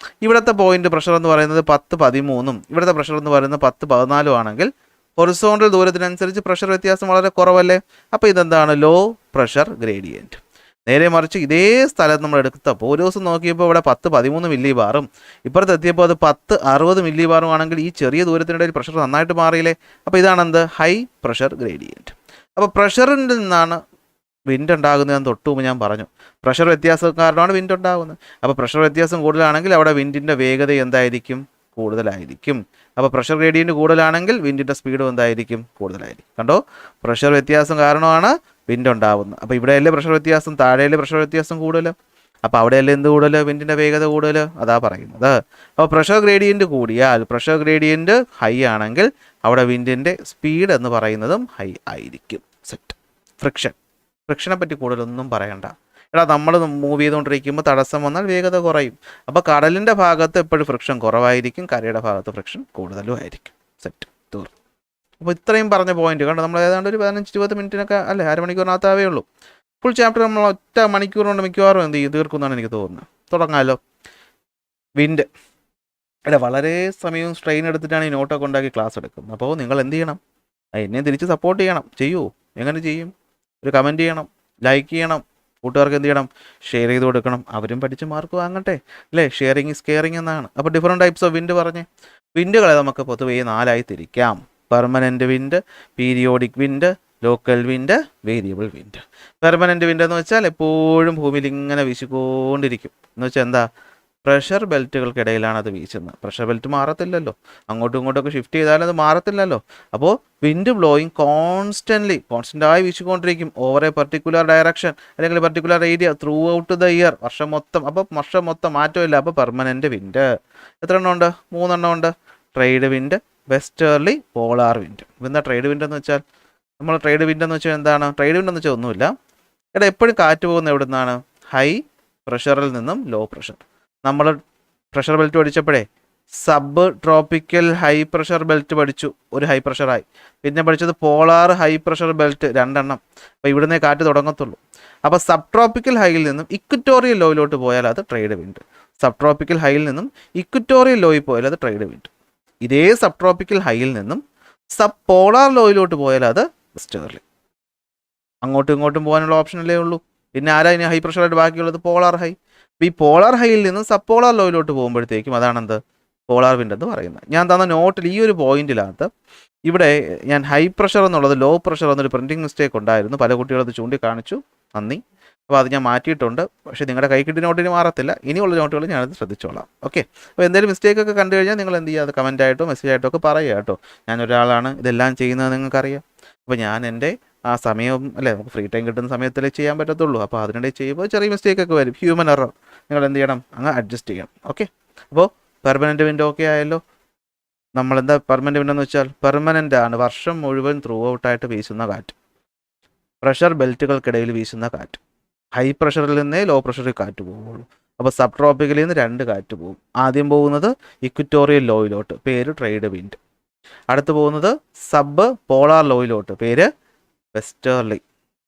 A: ഇവിടുത്തെ പോയിന്റ് പ്രഷർ എന്ന് പറയുന്നത് 10-13, ഇവിടുത്തെ പ്രഷർ എന്ന് പറയുന്നത് 10-14 ആണെങ്കിൽ ഹൊറിസോണ്ടൽ ദൂരത്തിനനുസരിച്ച് പ്രഷർ വ്യത്യാസം വളരെ കുറവല്ലേ. അപ്പോൾ ഇതെന്താണ്, ലോ പ്രഷർ ഗ്രേഡിയൻറ്റ്. നേരെ മറിച്ച് ഇതേ സ്ഥലത്ത് നമ്മൾ എടുത്തപ്പോൾ ഒരു ദിവസം നോക്കിയപ്പോൾ ഇവിടെ 10-13 മില്ലി ബാറും ഇപ്പുറത്തെത്തിയപ്പോൾ അത് 10-60 മില്ലി ബാറും ആണെങ്കിൽ ഈ ചെറിയ ദൂരത്തിനിടയിൽ പ്രഷർ നന്നായിട്ട് മാറിയില്ലേ. അപ്പോൾ ഇതാണ് എന്ത്, ഹൈ പ്രഷർ ഗ്രേഡിയൻറ്റ്. അപ്പോൾ പ്രഷറിൽ നിന്നാണ് വിൻഡ് ഉണ്ടാകുന്നതെന്ന് തൊട്ട് മുമ്പ് ഞാൻ പറഞ്ഞു. പ്രഷർ വ്യത്യാസം കാരണമാണ് വിൻഡ് ഉണ്ടാകുന്നത്. അപ്പോൾ പ്രഷർ വ്യത്യാസം കൂടുതലാണെങ്കിൽ അവിടെ വിൻഡിൻ്റെ വേഗത എന്തായിരിക്കും, കൂടുതലായിരിക്കും. അപ്പോൾ പ്രഷർ ഗ്രേഡിയൻറ്റ് കൂടുതലാണെങ്കിൽ വിൻഡിൻ്റെ സ്പീഡും എന്തായിരിക്കും, കൂടുതലായിരിക്കും. കണ്ടോ, പ്രഷർ വ്യത്യാസം കാരണമാണ് വിൻഡ് ഉണ്ടാവുന്നത്. അപ്പോൾ ഇവിടെയല്ലേ പ്രഷർ വ്യത്യാസം, താഴെയല്ലേ പ്രഷർ വ്യത്യാസം കൂടുതൽ, അപ്പോൾ അവിടെയല്ലേ എന്ത് കൂടുതൽ, വിൻഡിൻ്റെ വേഗത കൂടുതൽ, അതാ പറയുന്നത്. അപ്പോൾ പ്രഷർ ഗ്രേഡിയൻറ്റ് കൂടിയാൽ, പ്രഷർ ഗ്രേഡിയൻറ്റ് ഹൈ ആണെങ്കിൽ അവിടെ വിൻഡിൻ്റെ സ്പീഡ് എന്ന് പറയുന്നതും ഹൈ ആയിരിക്കും. സെറ്റ്. ഫ്രിക്ഷനെ പറ്റി കൂടുതലൊന്നും പറയണ്ട. എടാ, നമ്മൾ മൂവ് ചെയ്തുകൊണ്ടിരിക്കുമ്പോൾ തടസ്സം വന്നാൽ വേഗത കുറയും. അപ്പോൾ കടലിൻ്റെ ഭാഗത്ത് എപ്പോഴും ഫ്രിക്ഷൻ കുറവായിരിക്കും, കരയുടെ ഭാഗത്ത് ഫ്രിക്ഷൻ കൂടുതലും ആയിരിക്കും. സെറ്റ്, തീർന്നു. അപ്പോൾ ഇത്രയും പറഞ്ഞ പോയിന്റ് കണ്ടോ, നമ്മൾ ഏതാണ്ട് ഒരു 15-20 മിനിറ്റിനൊക്കെ അല്ലേ, അരമണിക്കൂറിനകത്താവേ ഉള്ളൂ. ഫുൾ ചാപ്റ്റർ നമ്മൾ ഒറ്റ മണിക്കൂർ കൊണ്ട് മിക്കവാറും എന്ത് ചെയ്യും, തീർക്കുമെന്നാണ് എനിക്ക് തോന്നുന്നത്. തുടങ്ങാമല്ലോ. വിൻഡ് അല്ല, വളരെ സമയവും സ്ട്രെയിൻ എടുത്തിട്ടാണ് ഈ നോട്ടൊക്കെ ഉണ്ടാക്കി ക്ലാസ് എടുക്കുന്നത്. അപ്പോൾ നിങ്ങൾ എന്ത് ചെയ്യണം, എന്നെ തിരിച്ച് സപ്പോർട്ട് ചെയ്യണം. ചെയ്യൂ, എങ്ങനെ ചെയ്യും, ഒരു കമൻറ്റ് ചെയ്യണം, ലൈക്ക് ചെയ്യണം, കൂട്ടുകാർക്ക് എന്ത് ചെയ്യണം, ഷെയർ ചെയ്ത് കൊടുക്കണം, അവരും പഠിച്ച് മാർക്ക് വാങ്ങട്ടെ അല്ലേ. ഷെയറിങ് ഈസ് കെയറിങ് എന്നാണ്. അപ്പോൾ ഡിഫറെൻറ്റ് ടൈപ്സ് ഓഫ് വിൻഡ് പറഞ്ഞേ. വിൻഡുകളെ നമുക്ക് പൊതുവേ 4 തിരിക്കാം. Permanent wind, periodic wind, local wind, variable wind. Permanent wind എന്ന് വെച്ചാൽ എപ്പോഴും ഭൂമിയിൽ ഇങ്ങനെ വീശിക്കൊണ്ടിരിക്കും. എന്ന് വെച്ചാൽ എന്താ, പ്രഷർ ബെൽറ്റുകൾക്കിടയിലാണ് അത് വീശുന്നത്. പ്രഷർ ബെൽറ്റ് മാറത്തില്ലല്ലോ, അങ്ങോട്ടും ഇങ്ങോട്ടൊക്കെ ഷിഫ്റ്റ് ചെയ്താലും അത് മാറത്തില്ലല്ലോ. അപ്പോൾ വിൻഡ് ബ്ലോയിങ് കോൺസ്റ്റൻ്റായി വീശിക്കൊണ്ടിരിക്കും ഓവർ എ പർട്ടിക്കുലർ ഡയറക്ഷൻ അല്ലെങ്കിൽ particular area throughout the year, വർഷം മൊത്തം. അപ്പോൾ വർഷം മൊത്തം മാറ്റമില്ല. അപ്പോൾ പെർമനൻറ്റ് വിൻഡ് എത്ര എണ്ണം ഉണ്ട്, 3 എണ്ണം ഉണ്ട്. Trade wind, westerly, polar wind. എന്താ ട്രേഡ് വിൻഡ് എന്ന് വെച്ചാൽ, ട്രേഡ് വിൻഡ് എന്ന് വെച്ചാൽ എന്താണ്, ട്രേഡ് വിൻഡ് എന്ന് വെച്ചാൽ ഒന്നുമില്ല. ഇവിടെ എപ്പോഴും കാറ്റ് പോകുന്നത് എവിടെ നിന്നാണ്, ഹൈ പ്രഷറിൽ നിന്നും ലോ പ്രഷർ. നമ്മൾ പ്രഷർ ബെൽറ്റ് പഠിച്ചപ്പോഴേ sub tropical high pressure belt പഠിച്ചു, ഒരു ഹൈ പ്രഷറായി. പിന്നെ പഠിച്ചത് പോളാർ ഹൈ പ്രഷർ ബെൽറ്റ്, 2 എണ്ണം. അപ്പോൾ ഇവിടുന്നേ കാറ്റ് തുടങ്ങത്തുള്ളൂ. അപ്പോൾ സബ് ട്രോപ്പിക്കൽ ഹൈയിൽ നിന്നും ഇക്വറ്റോറിയൽ ലോയിലോട്ട് പോയാൽ അത് ട്രേഡ് വിൻഡ്. സബ് ട്രോപ്പിക്കൽ ഹൈയിൽ നിന്നും ഇക്വറ്റോറിയൽ ലോയിൽ പോയാൽ അത് ട്രേഡ് വിൻഡ്. ഇതേ സബ് ട്രോപ്പിക്കൽ ഹൈയിൽ നിന്നും സബ് പോളാർ ലോയിലോട്ട് പോയാൽ അത് വെസ്റ്റേർലി. അങ്ങോട്ടും ഇങ്ങോട്ടും പോകാനുള്ള ഓപ്ഷനല്ലേ ഉള്ളൂ. പിന്നെ ആരാ ഇനി ഹൈ പ്രഷറായിട്ട് ബാക്കിയുള്ളത്, പോളാർ ഹൈ. അപ്പോൾ ഈ പോളാർ ഹൈയിൽ നിന്ന് സബ് പോളാർ ലോയിലോട്ട് പോകുമ്പോഴത്തേക്കും അതാണെന്ത്, പോളാർ വിൻഡ് എന്ന് പറയുന്നത്. ഞാൻ തന്ന നോട്ടിൽ ഈ ഒരു പോയിന്റിനകത്ത് ഇവിടെ ഞാൻ ഹൈ പ്രഷർ എന്നുള്ളത് ലോ പ്രഷർ എന്നൊരു പ്രിൻറ്റിംഗ് മിസ്റ്റേക്ക് ഉണ്ടായിരുന്നു. പല കുട്ടികളത് ചൂണ്ടിക്കാണിച്ചു, നന്ദി. അപ്പോൾ അത് ഞാൻ മാറ്റിയിട്ടുണ്ട്. പക്ഷേ നിങ്ങളുടെ കൈ കിട്ടിയ നോട്ടിന് മാറത്തില്ല. ഇനിയുള്ള നോട്ടുകൾ ഞാനത് ശ്രദ്ധിച്ചോളാം. ഓക്കെ. അപ്പോൾ എന്തെങ്കിലും മിസ്റ്റേക്ക് ഒക്കെ കണ്ടു കഴിഞ്ഞാൽ നിങ്ങൾ എന്ത് ചെയ്യുക, അത് കമൻറ്റായിട്ടോ മെസ്സേജായിട്ടോ ഒക്കെ പറയുക കേട്ടോ. ഞാനൊരാളാണ് ഇതെല്ലാം ചെയ്യുന്നത് നിങ്ങൾക്കറിയാം. അപ്പോൾ ഞാൻ എൻ്റെ ആ സമയം അല്ലേ, നമുക്ക് ഫ്രീ ടൈം കിട്ടുന്ന സമയത്തല്ലേ ചെയ്യാൻ പറ്റത്തുള്ളൂ. അപ്പോൾ അതിനിടയിൽ ചെയ്യുമ്പോൾ ചെറിയ മിസ്റ്റേക്കൊക്കെ വരും, ഹ്യൂമൻ എറർ. നിങ്ങൾ എന്ത് ചെയ്യണം, അങ്ങ് അഡ്ജസ്റ്റ് ചെയ്യണം. ഓക്കെ. അപ്പോൾ പെർമനൻറ്റ് വിൻഡ് ഓക്കെ ആയല്ലോ. നമ്മളെന്താ പെർമനൻറ്റ് വിൻഡ് എന്ന് വെച്ചാൽ, പെർമനൻ്റ് ആണ്, വർഷം മുഴുവൻ ത്രൂ ഔട്ടായിട്ട് വീശുന്ന കാറ്റ്, പ്രഷർ ബെൽറ്റുകൾക്കിടയിൽ വീശുന്ന കാറ്റ്. ഹൈ പ്രഷറിൽ നിന്നേ ലോ പ്രഷറിൽ കാറ്റ് പോകുള്ളൂ. അപ്പോൾ സബ് ട്രോപ്പിക്കലിൽ നിന്ന് 2 കാറ്റ് പോകും. ആദ്യം പോകുന്നത് ഇക്വറ്റോറിയൽ ലോയിലോട്ട്, പേര് ട്രേഡ് വിൻഡ്. അടുത്ത് പോകുന്നത് സബ് പോളാർ ലോയിലോട്ട്, പേര് വെസ്റ്റേർലി.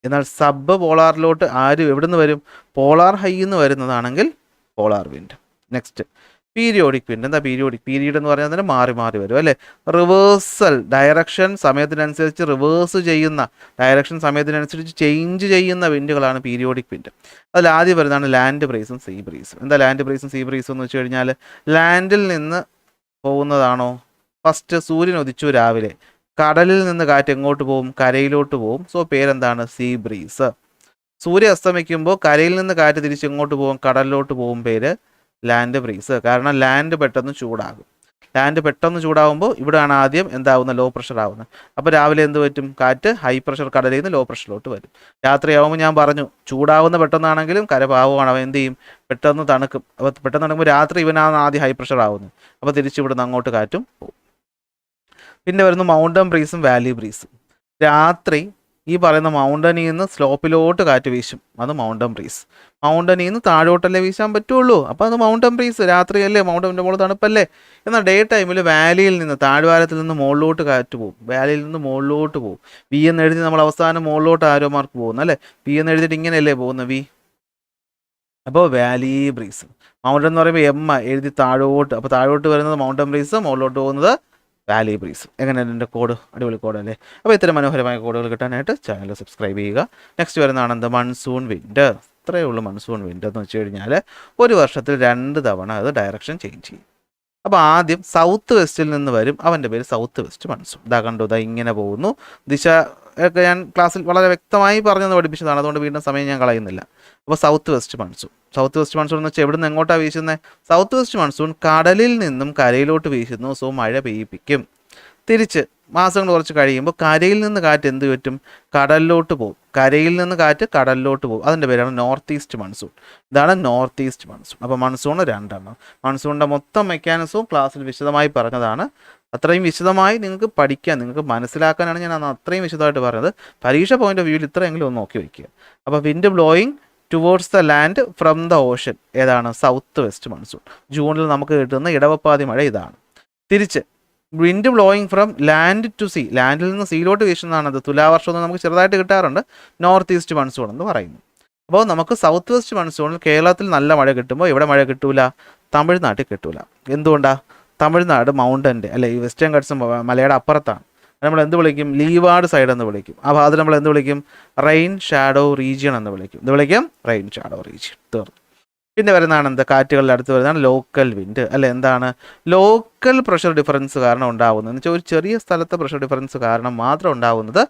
A: എന്നാൽ സബ് പോളാറിലോട്ട് എവിടെ നിന്ന് വരും, പോളാർ ഹൈ എന്ന് വരുന്നതാണെങ്കിൽ polar wind. Next periodic wind. എന്താ പീരിയോഡിക്, പീരീഡ് എന്ന് പറഞ്ഞാൽ തന്നെ മാറി മാറി വരും അല്ലേ. റിവേഴ്സൽ, ഡയറക്ഷൻ സമയത്തിനനുസരിച്ച് റിവേഴ്സ് ചെയ്യുന്ന, ഡയറക്ഷൻ സമയത്തിനനുസരിച്ച് ചേഞ്ച് ചെയ്യുന്ന വിൻഡുകളാണ് പീരിയോഡിക് വിൻഡ്. അതിൽ ആദ്യം വരുന്നതാണ് ലാൻഡ് ബ്രീസും സീ ബ്രീസും. എന്താ ലാൻഡ് ബ്രീസും സീ ബ്രീസും എന്ന് വെച്ച് കഴിഞ്ഞാൽ, ലാൻഡിൽ നിന്ന് പോകുന്നതാണോ, ഫസ്റ്റ് സൂര്യൻ ഉദിച്ചു രാവിലെ, കടലിൽ നിന്ന് കാറ്റ് എങ്ങോട്ട് പോകും, കരയിലോട്ട് പോകും. സോ പേരെന്താണ്, സീ ബ്രീസ്. സൂര്യ അസ്തമിക്കുമ്പോൾ കരയിൽ നിന്ന് കാറ്റ് തിരിച്ച് ഇങ്ങോട്ട് പോകും, കടലിലോട്ട് പോകും, പേര് ലാൻഡ് ബ്രീസ്. കാരണം ലാൻഡ് പെട്ടെന്ന് ചൂടാകും. ലാൻഡ് പെട്ടെന്ന് ചൂടാകുമ്പോൾ ഇവിടെയാണ് ആദ്യം എന്താവുന്നത്, ലോ പ്രഷർ ആവുന്നത്. അപ്പോൾ രാവിലെ എന്ത് പറ്റും, കാറ്റ് ഹൈ പ്രഷർ കടലിൽ നിന്ന് ലോ പ്രഷറിലോട്ട് വരും. രാത്രിയാവുമ്പോൾ ഞാൻ പറഞ്ഞു ചൂടാവുന്ന പെട്ടെന്നാണെങ്കിലും കരഭാവമാണ്, അവൻ എന്ത് ചെയ്യും, പെട്ടെന്ന് തണുക്കും. അപ്പോൾ പെട്ടെന്ന് തണുക്കുമ്പോൾ രാത്രി ഇവനാണ് ആദ്യം ഹൈ പ്രഷർ ആവുന്നത്. അപ്പോൾ തിരിച്ച് ഇവിടുന്ന് അങ്ങോട്ട് കാറ്റും പോകും. പിന്നെ വരുന്നു മൗണ്ടൻ ബ്രീസും വാലി ബ്രീസും. രാത്രി ഈ പറയുന്ന മൗണ്ടനിൽ നിന്ന് സ്ലോപ്പിലോട്ട് കാറ്റ് വീശും, അത് മൗണ്ടൻ ബ്രീസ്. മൗണ്ടനിൽ നിന്ന് താഴോട്ടല്ലേ വീശാൻ പറ്റുള്ളൂ, അപ്പോൾ അത് മൗണ്ടൻ ബ്രീസ്. രാത്രിയല്ലേ, മൗണ്ടൻ്റെ മുകളിൽ തണുപ്പല്ലേ. എന്നാൽ ഡേ ടൈമിൽ വാലിയിൽ നിന്ന്, താഴ്വാരത്തിൽ നിന്ന് മുകളിലോട്ട് കാറ്റ് പോകും, വാലിയിൽ നിന്ന് മുകളിലോട്ട് പോകും. വി എന്ന് എഴുതി നമ്മൾ അവസാനം മുകളിലോട്ട് ആരോ മാർക്ക് പോകുന്നു അല്ലേ, വി എന്ന് എഴുതിയിട്ട് ഇങ്ങനെയല്ലേ പോകുന്നത്, വി. അപ്പോൾ വാലി ബ്രീസ്. മൗണ്ടൻ എന്ന് പറയുമ്പോൾ എം എഴുതി താഴോട്ട്, അപ്പോൾ താഴോട്ട് വരുന്നത് മൗണ്ടൻ ബ്രീസ്, മുകളിലോട്ട് പോകുന്നത് വാലി ബ്രീസ്. എങ്ങനെയാണ് എൻ്റെ കോഡ്, അടിപൊളി കോഡ് അല്ലേ. അപ്പോൾ ഇത്തരം മനോഹരമായ കോഡുകൾ കിട്ടാനായിട്ട് ചാനൽ സബ്സ്ക്രൈബ് ചെയ്യുക. നെക്സ്റ്റ് വരുന്നതാണ് എന്ത്, മൺസൂൺ വിൻഡ്. ഇത്രയേ ഉള്ളൂ മൺസൂൺ വിൻഡ് എന്ന് വെച്ച് കഴിഞ്ഞാൽ ഒരു വർഷത്തിൽ 2 തവണ അത് ഡയറക്ഷൻ ചേഞ്ച് ചെയ്യും. അപ്പോൾ ആദ്യം സൗത്ത് വെസ്റ്റിൽ നിന്ന് വരും, അവൻ്റെ പേര് സൗത്ത് വെസ്റ്റ് മൺസൂൺ. ഇതാ കണ്ടു, ഇതാ ഇങ്ങനെ പോകുന്നു. ദിശ ഒക്കെ ഞാൻ ക്ലാസ്സിൽ വളരെ വ്യക്തമായി പറഞ്ഞെന്ന് പഠിപ്പിച്ചതാണ്, അതുകൊണ്ട് വീണ്ടും സമയം ഞാൻ കളയുന്നില്ല. അപ്പോൾ south west monsoon. South west monsoon എന്ന് വെച്ചാൽ എവിടെ നിന്ന് എങ്ങോട്ടാണ് വീശുന്നത്, സൗത്ത് വെസ്റ്റ് മൺസൂൺ കടലിൽ നിന്നും കരയിലോട്ട് വീശുന്നു. സോ മഴ പെയ്യിപ്പിക്കും. തിരിച്ച് മാസങ്ങൾ കുറച്ച് കഴിയുമ്പോൾ കരയിൽ നിന്ന് കാറ്റ് എന്ത് പറ്റും, കടലിലോട്ട് പോകും. കരയിൽ നിന്ന് കാറ്റ് കടലിലോട്ട് പോകും. അതിൻ്റെ പേരാണ് നോർത്ത് ഈസ്റ്റ് മൺസൂൺ. ഇതാണ് നോർത്ത് ഈസ്റ്റ് മൺസൂൺ. അപ്പോൾ മൺസൂൺ 2 മൺസൂണിൻ്റെ മൊത്തം മെക്കാനിസവും ക്ലാസ്സിൽ വിശദമായി പറഞ്ഞതാണ്. അത്രയും വിശദമായി നിങ്ങൾക്ക് പഠിക്കാൻ, നിങ്ങൾക്ക് മനസ്സിലാക്കാനാണ് ഞാൻ അത്രയും വിശദമായിട്ട് പറഞ്ഞത്. പരീക്ഷ പോയിന്റ് ഓഫ് വ്യൂവിൽ ഇത്രയെങ്കിലും ഒന്ന് നോക്കി വയ്ക്കുക. അപ്പോൾ wind blowing towards the land from the ocean ഏതാണ്, സൗത്ത് വെസ്റ്റ് മൺസൂൺ. ജൂണിൽ നമുക്ക് കിട്ടുന്ന ഇടവപ്പാതി മഴ ഇതാണ്. തിരിച്ച് wind blowing from land to sea, ലാൻഡിൽ നിന്ന് സീയിലോട്ട് വീശുന്നതാണത്. തുലാവർഷം എന്ന് നമുക്ക് ചെറുതായിട്ട് കിട്ടാറുണ്ട്, നോർത്ത് ഈസ്റ്റ് മൺസൂൺ എന്ന് പറയുന്നു. അപ്പോൾ നമുക്ക് സൗത്ത് വെസ്റ്റ് മൺസൂണിൽ കേരളത്തിൽ നല്ല മഴ കിട്ടുമ്പോൾ ഇവിടെ മഴ കിട്ടൂല, തമിഴ്നാട്ടിൽ കിട്ടൂല. എന്തുകൊണ്ടാണ്, തമിഴ്നാട് മൗണ്ടൻ്റെ അല്ലെ, ഈ വെസ്റ്റേൺ ഗട്ട്സ് മലയുടെ അപ്പുറത്താണ്. നമ്മൾ എന്ത് വിളിക്കും, ലീവാർഡ് സൈഡ് എന്ന് വിളിക്കും. ആ ഭാഗത്ത് നമ്മൾ എന്ത് വിളിക്കും, റെയിൻ ഷാഡോ റീജിയൻ എന്ന് വിളിക്കും. ഇത് വിളിക്കും റെയിൻ ഷാഡോ റീജിയൻ. തീർന്നു. പിന്നെ വരുന്നതാണ് എന്താ, കാറ്റുകളുടെ അടുത്ത് വരുന്നതാണ് ലോക്കൽ വിൻഡ് അല്ലെ. എന്താണ്, ലോക്കൽ പ്രഷർ ഡിഫറൻസ് കാരണം ഉണ്ടാകുന്നത് എന്ന് വെച്ചാൽ ഒരു ചെറിയ സ്ഥലത്തെ പ്രഷർ ഡിഫറൻസ് കാരണം മാത്രം ഉണ്ടാകുന്നത്